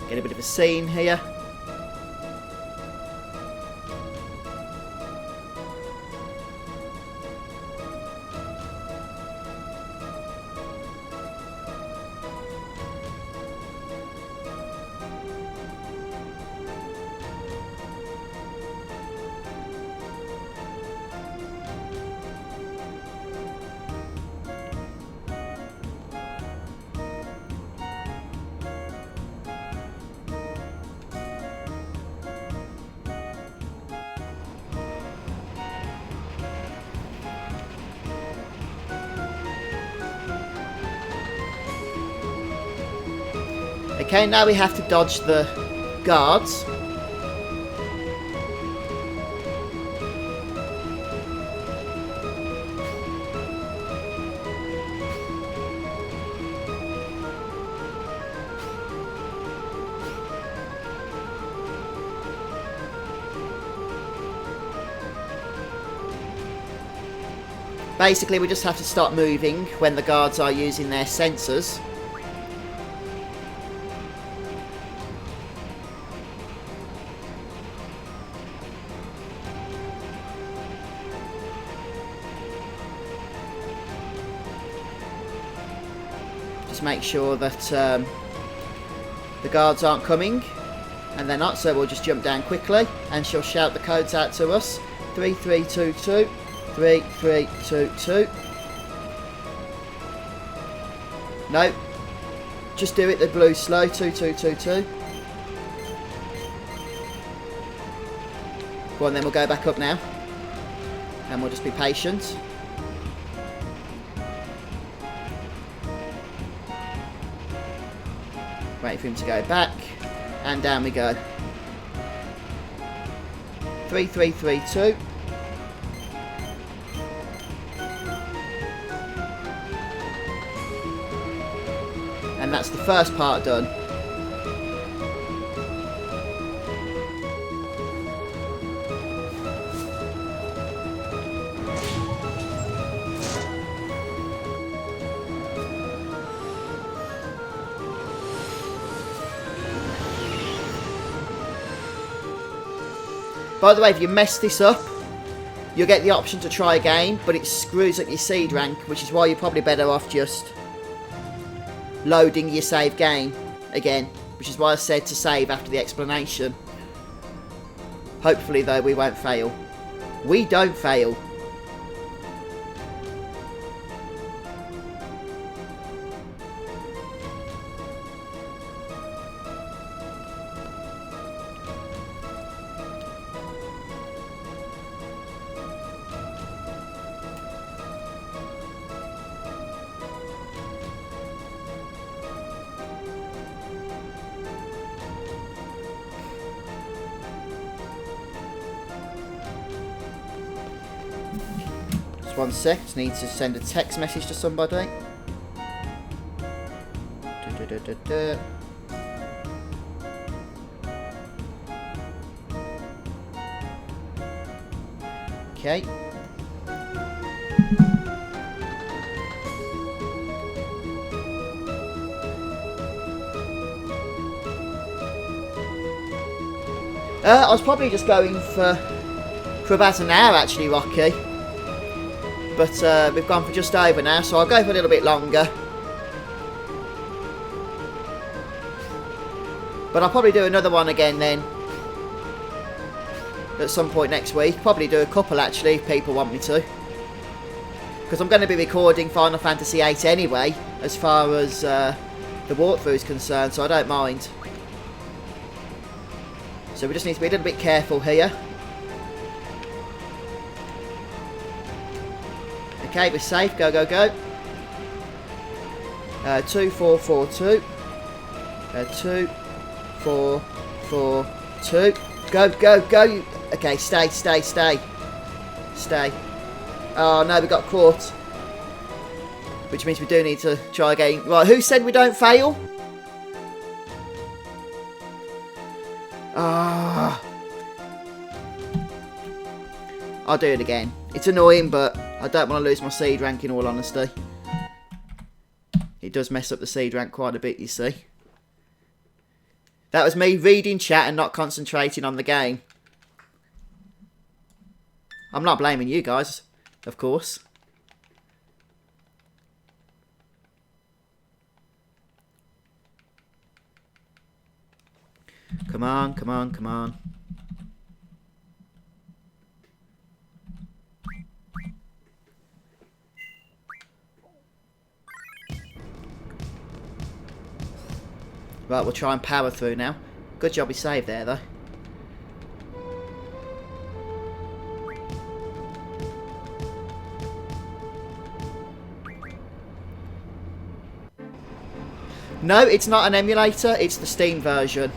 Get a bit of a scene here. Okay, now we have to dodge the guards. Basically, we just have to start moving when the guards are using their sensors. Just make sure that the guards aren't coming, and they're not, so we'll just jump down quickly and she'll shout the codes out to us. 3322 3322. No, just do it the blue slow. 2222. Go on, then we'll go back up now and we'll just be patient. Wait for him to go back, and down we go. 3332. And that's the first part done. By the way, if you mess this up, you'll get the option to try again, but it screws up your seed rank, which is why you're probably better off just loading your save game again, which is why I said to save after the explanation. Hopefully, though, we won't fail. We don't fail. Just 1 sec, just need to send a text message to somebody. Okay. I was probably just going for about an hour actually, Rocky. But we've gone for just over now, so I'll go for a little bit longer. But I'll probably do another one again then. At some point next week. Probably do a couple actually, if people want me to. Because I'm going to be recording Final Fantasy VIII anyway, as far as the walkthrough is concerned, so I don't mind. So we just need to be a little bit careful here. Okay, we're safe. Go, go, go. 2, 4, 4, 2. 2, 4, 4, 2. Go, go, go. Okay, stay, stay, stay. Stay. Oh, no, we got caught. Which means we do need to try again. Right, who said we don't fail? Ah. I'll do it again. It's annoying, but I don't want to lose my seed rank in all honesty. It does mess up the seed rank quite a bit, you see. That was me reading chat and not concentrating on the game. I'm not blaming you guys, of course. Come on, come on, come on. Right, we'll try and power through now. Good job we saved there, though. No, it's not an emulator, it's the Steam version.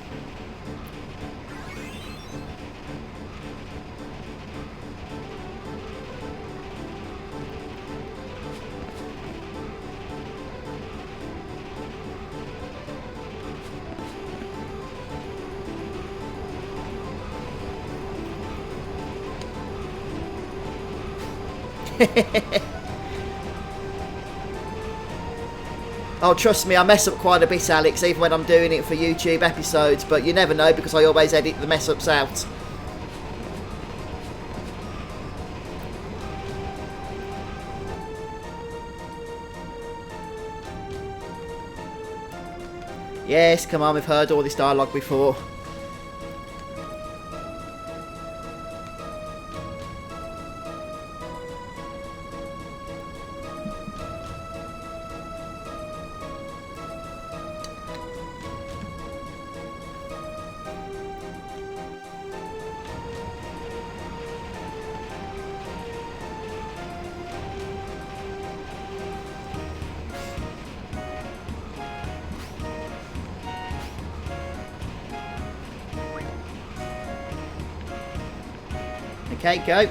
Oh, trust me, I mess up quite a bit, Alex, even when I'm doing it for YouTube episodes, but you never know because I always edit the mess-ups out. Yes, come on, we've heard all this dialogue before. Okay, go.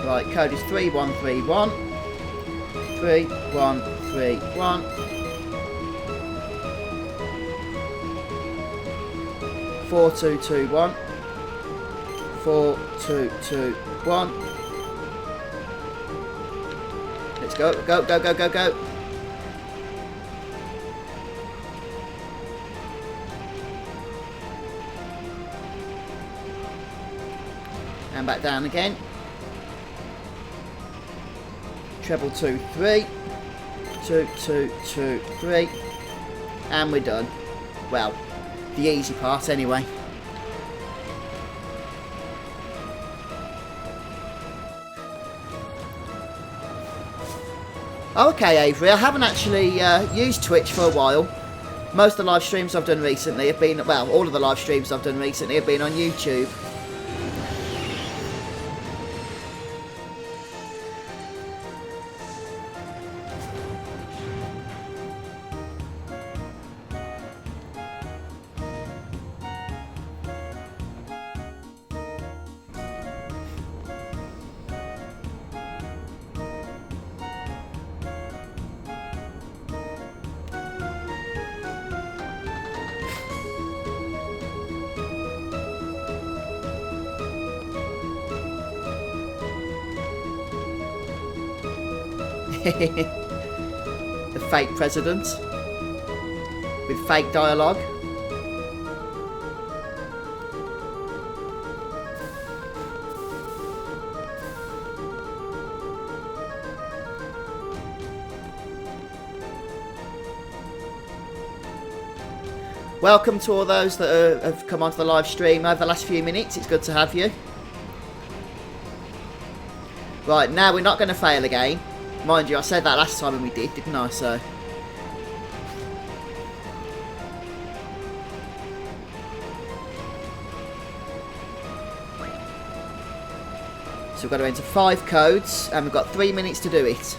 Right, code is 3131. 3131. 4221. 4221. Let's go, go, go, go, go, go. And back down again. Treble 2, 3. 2, 2, 2, 3. And we're done. Well, the easy part anyway. Okay, Avery, I haven't actually used Twitch for a while. Most of the live streams I've done recently have been, well, all of the live streams I've done recently have been on YouTube. The fake president with fake dialogue. Welcome to all those that have come onto the live stream over the last few minutes. It's good to have you. Right, now we're not going to fail again. Mind you, I said that last time and we did, didn't I? So we've got to enter 5 codes and we've got 3 minutes to do it.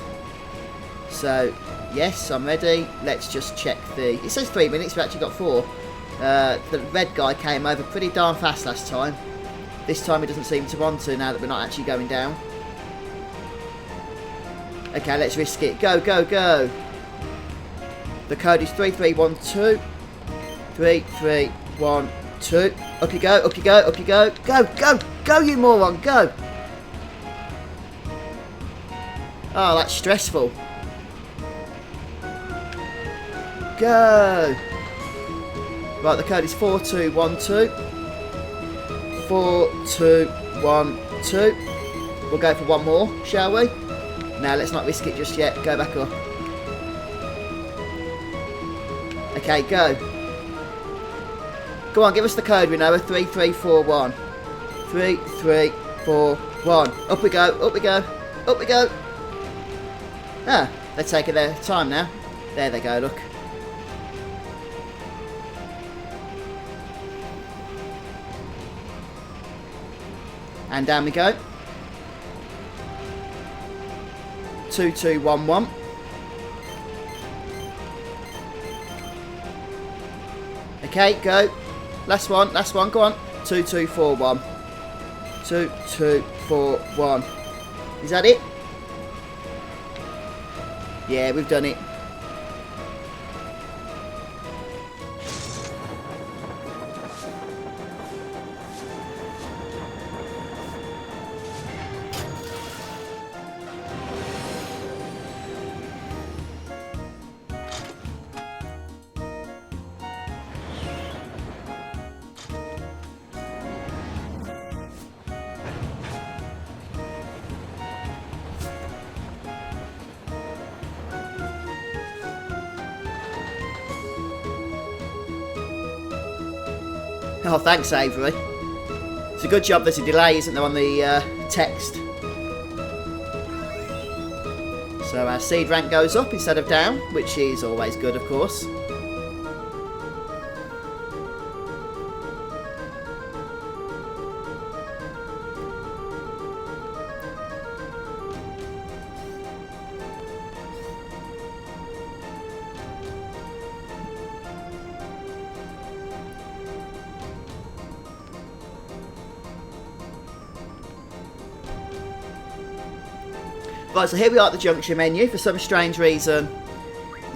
So yes, I'm ready. Let's just check the... It says 3 minutes, we've actually got 4. The red guy came over pretty darn fast last time. This time he doesn't seem to want to now that we're not actually going down. Okay, let's risk it. Go, go, go. The code is 3312. 3312. Up you go, up you go, up you go. Go, go, go, you moron, go. Oh, that's stressful. Go. Right, the code is 4212. 4212. We'll go for one more, shall we? Now, let's not risk it just yet. Go back up. Okay, go. Go on, give us the code. We know 3341. 3341. Up we go, up we go, up we go. Ah, they're taking their time now. There they go, look. And down we go. 2211. Okay, go. Last one, go on. 2241. 2241. Is that it? Yeah, we've done it. Oh, thanks, Avery. It's a good job there's a delay, isn't there, on the text. So our seed rank goes up instead of down, which is always good, of course. Right, so here we are at the junction menu. For some strange reason,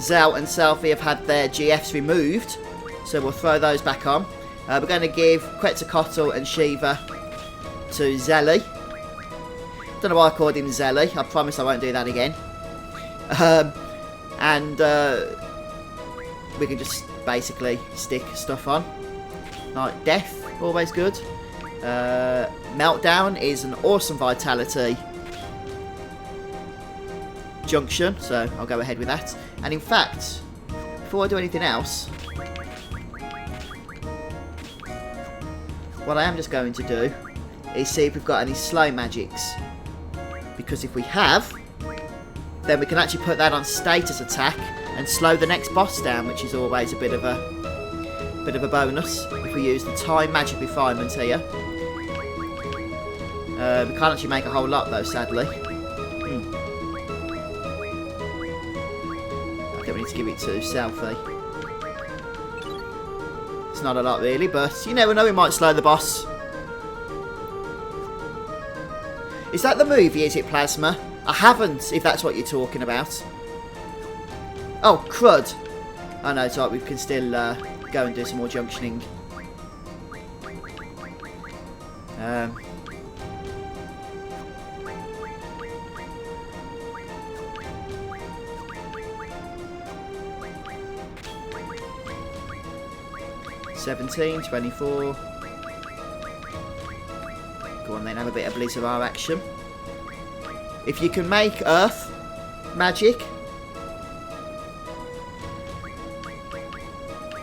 Zell and Selfie have had their GFs removed, so we'll throw those back on. We're going to give Quetzalcoatl and Shiva to Zelly. Don't know why I called him Zelly. I promise I won't do that again. We can just basically stick stuff on. Like Death, always good. Meltdown is an awesome vitality junction, so I'll go ahead with that. And in fact, before I do anything else, what I am just going to do is see if we've got any slow magics, because if we have, then we can actually put that on status attack and slow the next boss down, which is always a bit of a bonus if we use the time magic refinement here. We can't actually make a whole lot though, sadly. I think we need to give it to Selfie. It's not a lot really, but you never know, we might slow the boss. Is that the movie, is it, Plasma? I haven't, if that's what you're talking about. Oh, crud. Oh no, it's alright, we can still go and do some more junctioning. 17, 24. Go on then, have a bit of Blizzard action. If you can make Earth magic,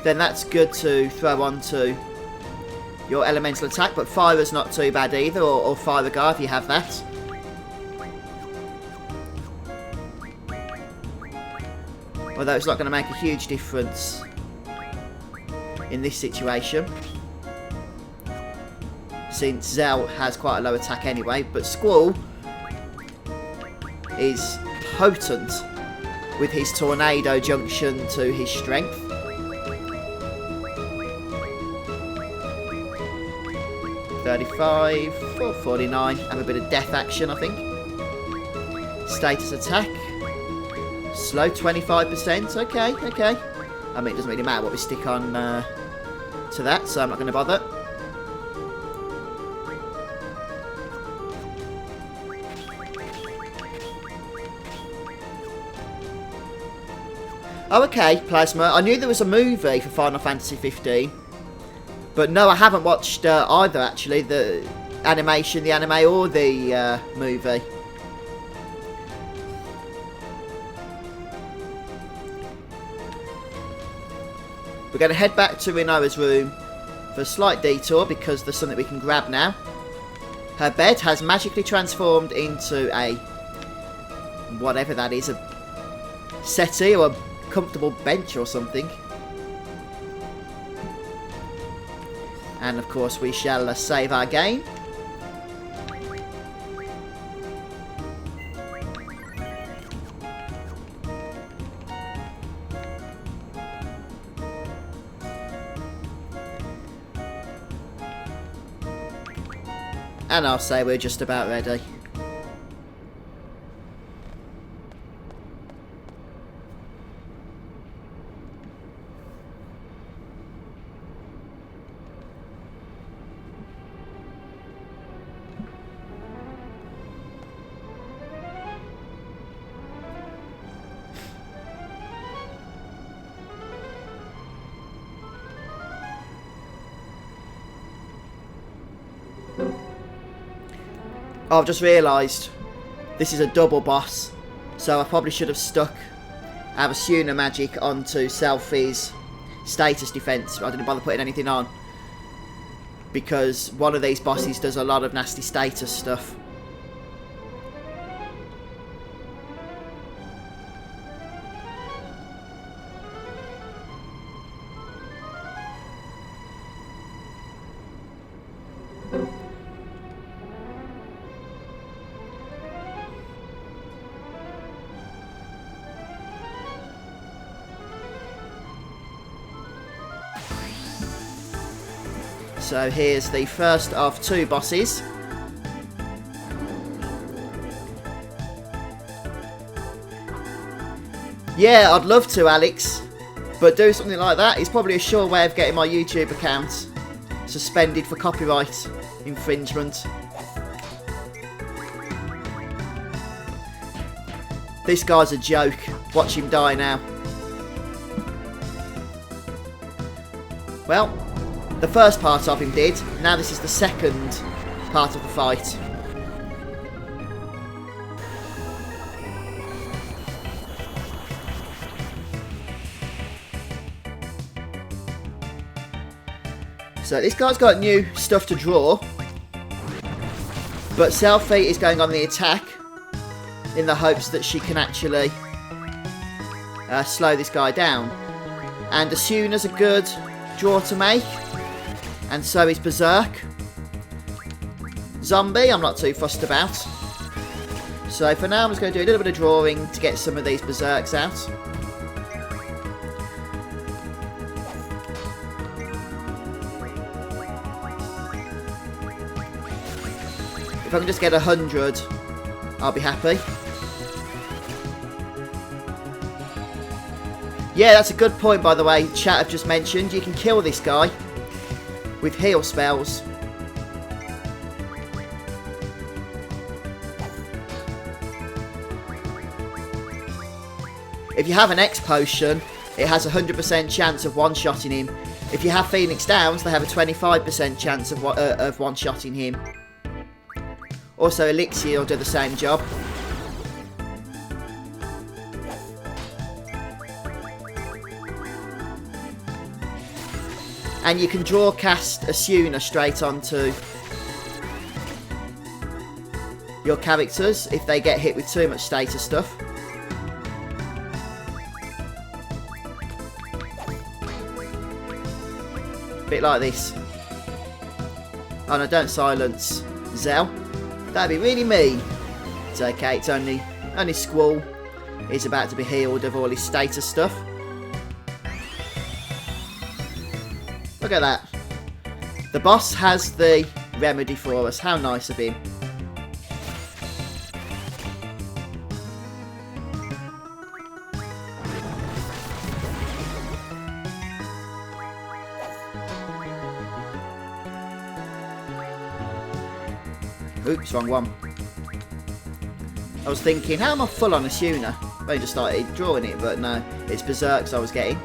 then that's good to throw onto your elemental attack, but Fire's not too bad either, or Fire Guard if you have that. Although it's not going to make a huge difference in this situation, since Zell has quite a low attack anyway, but Squall is potent with his Tornado junction to his strength. $35, $4.49, have a bit of death action I think. Status attack, slow 25%, okay. I mean it doesn't really matter what we stick on to that, so I'm not going to bother. Oh, okay, Plasma. I knew there was a movie for Final Fantasy 15, but no, I haven't watched either, actually. The animation, the anime, or the movie. We're going to head back to Rinoa's room for a slight detour, because there's something we can grab now. Her bed has magically transformed into a... whatever that is, a settee or a comfortable bench or something. And of course we shall save our game. And I'll say we're just about ready. Oh, I've just realised this is a double boss, so I probably should have stuck Avasuna magic onto Selphie's status defense. I didn't bother putting anything on, because one of these bosses does a lot of nasty status stuff. So here's the first of two bosses. Yeah, I'd love to, Alex, but doing something like that is probably a sure way of getting my YouTube account suspended for copyright infringement. This guy's a joke. Watch him die now. Well, the first part of him did. Now this is the second part of the fight. So this guy's got new stuff to draw, but Selphie is going on the attack in the hopes that she can actually slow this guy down. And Asuna's a good draw to make, and so is Berserk. Zombie, I'm not too fussed about. So for now I'm just going to do a little bit of drawing to get some of these Berserks out. If I can just get 100, I'll be happy. Yeah, that's a good point, by the way, chat have just mentioned. You can kill this guy with heal spells. If you have an X potion, it has a 100% chance of one-shotting him If you have Phoenix Downs, they have a 25% chance of one-shotting him. Also, Elixir will do the same job. And you can draw cast Asuna straight onto your characters if they get hit with too much status stuff. Bit like this. Oh no, don't silence Zell. That'd be really mean. It's okay, it's only Squall. He's about to be healed of all his status stuff. Look at that. The boss has the remedy for us. How nice of him. Oops, wrong one. I was thinking, how am I full on Asuna? I just started drawing it, but no, it's Berserks I was getting.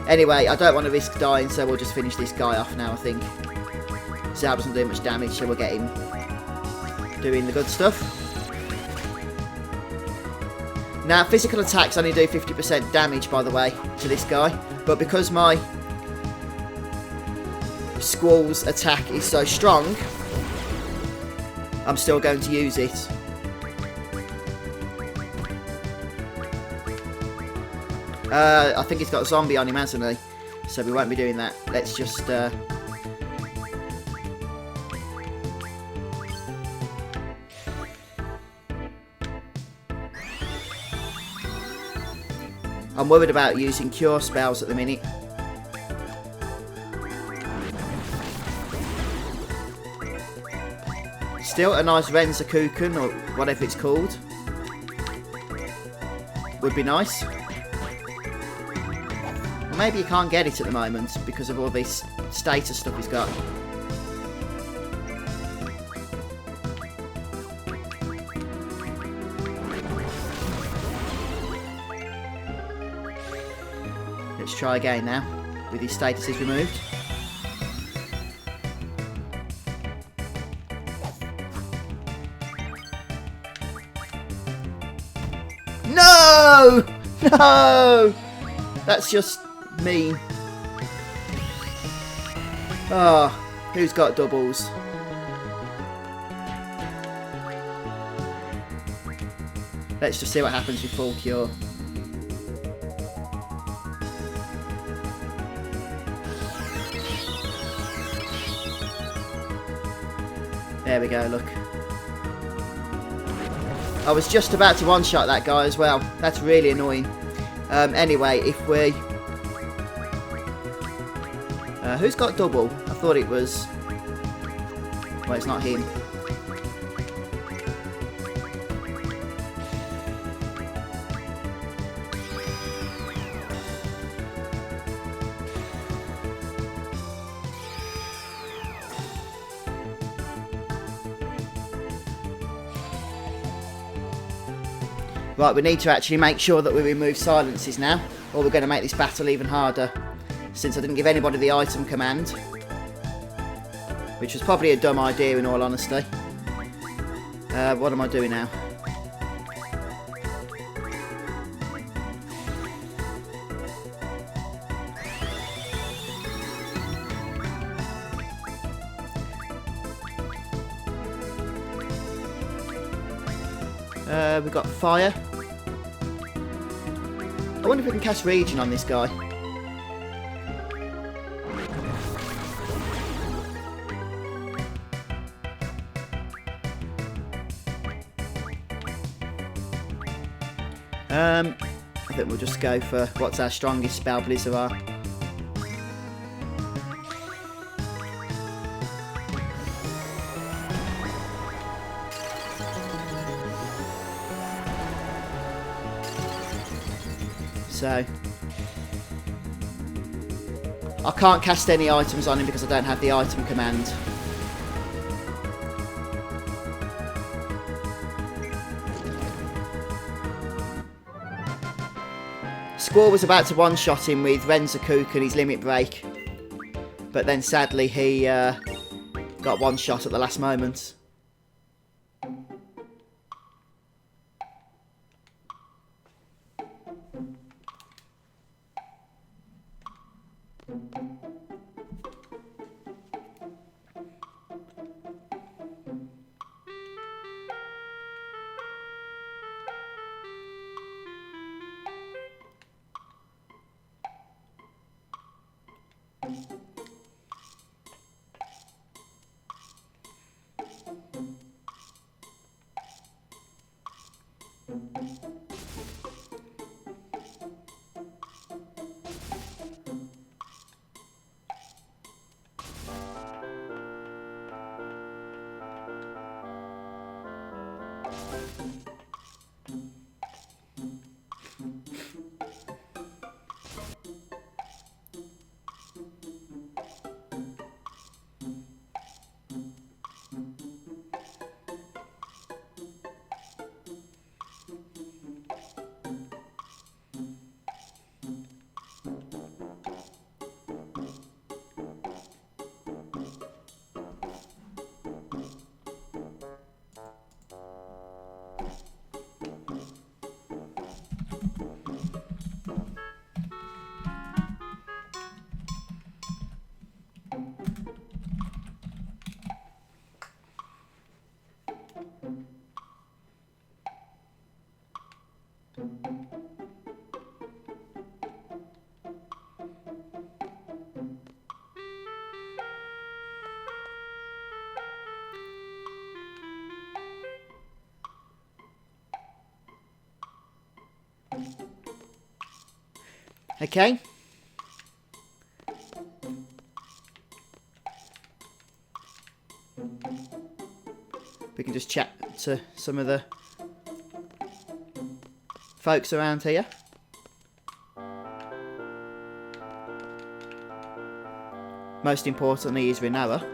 Anyway, I don't want to risk dying, so we'll just finish this guy off now, I think. Zal doesn't do much damage, so we'll get him doing the good stuff. Now, physical attacks only do 50% damage, by the way, to this guy. But because my Squall's attack is so strong, I'm still going to use it. I think he's got a zombie on him, hasn't he? So we won't be doing that. Let's just... I'm worried about using cure spells at the minute. Still a nice Renzakuken, or whatever it's called. Would be nice. Maybe you can't get it at the moment because of all this status stuff he's got. Let's try again now, with his statuses removed. No! No! That's just mean. Ah, oh, who's got doubles? Let's just see what happens with full cure. There we go, look. I was just about to one-shot that guy as well. That's really annoying. Anyway, if we... who's got double? I thought it was... Well, it's not him. Right, we need to actually make sure that we remove silences now, or we're going to make this battle even harder, since I didn't give anybody the item command, which was probably a dumb idea in all honesty. What am I doing now? We've got fire. I wonder if we can cast Regen on this guy. I think we'll just go for what's our strongest spell, Blizzard. So I can't cast any items on him because I don't have the item command. Squall was about to one-shot him with Renzakuken and his Limit Break, But then sadly he got one shot at the last moment. Okay. We can just chat to some of the folks around here. Most importantly is Rinoa.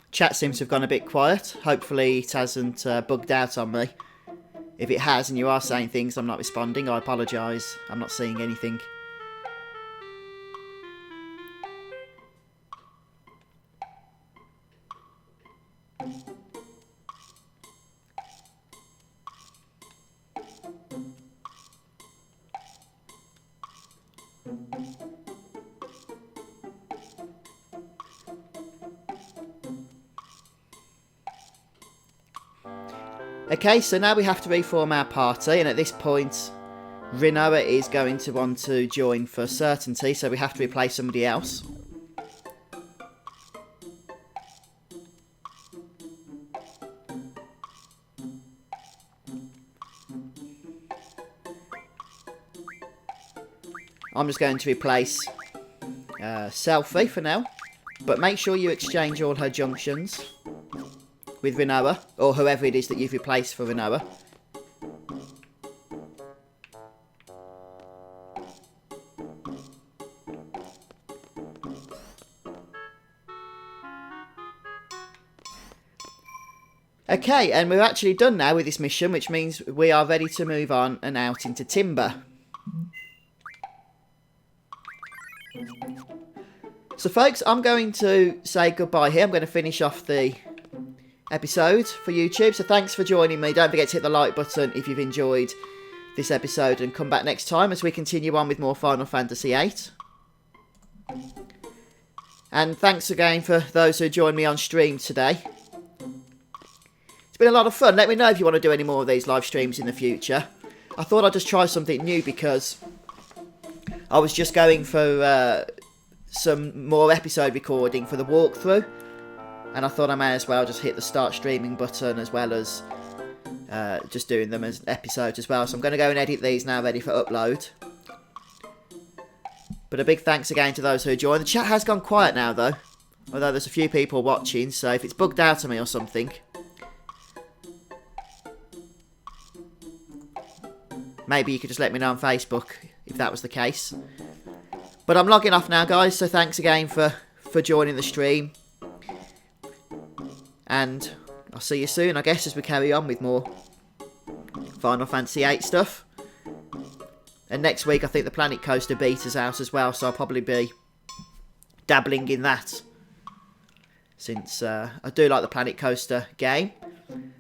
Chat seems to have gone a bit quiet. Hopefully it hasn't bugged out on me. If it has and you are saying things I'm not responding, I apologise. I'm not seeing anything. Okay, so now we have to reform our party, and at this point Rinoa is going to want to join for certainty, so we have to replace somebody else. I'm just going to replace Selfie for now, but make sure you exchange all her junctions with Rinoa, or whoever it is that you've replaced for Rinoa. Okay, and we're actually done now with this mission, which means we are ready to move on and out into Timber. So folks, I'm going to say goodbye here. I'm going to finish off the episode for YouTube. So thanks for joining me. Don't forget to hit the like button if you've enjoyed this episode, and come back next time as we continue on with more Final Fantasy VIII. And thanks again for those who joined me on stream today. It's been a lot of fun. Let me know if you want to do any more of these live streams in the future. I thought I'd just try something new because I was just going for some more episode recording for the walkthrough, and I thought I may as well just hit the start streaming button as well as just doing them as episodes as well. So I'm going to go and edit these now, ready for upload. But a big thanks again to those who joined. The chat has gone quiet now though, although there's a few people watching, so if it's bugged out of me or something, maybe you could just let me know on Facebook if that was the case. But I'm logging off now, guys, so thanks again for joining the stream. And I'll see you soon, I guess, as we carry on with more Final Fantasy VIII stuff. And next week, I think the Planet Coaster beta's out as well, so I'll probably be dabbling in that. Since I do like the Planet Coaster game.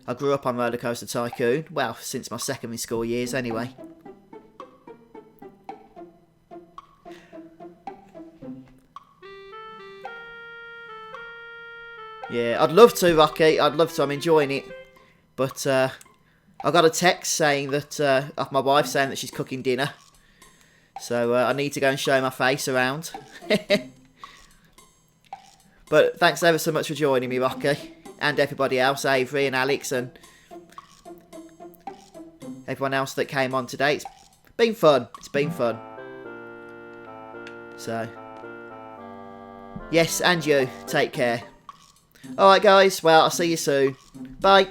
I grew up on Roller Coaster Tycoon. Well, since my secondary school years, anyway. Yeah, I'd love to, Rocky. I'd love to. I'm enjoying it. But I got a text saying that, off my wife saying that she's cooking dinner. So I need to go and show my face around. But thanks ever so much for joining me, Rocky. And everybody else, Avery and Alex and everyone else that came on today. It's been fun. It's been fun. So, yes, and you. Take care. Alright guys, well, I'll see you soon. Bye.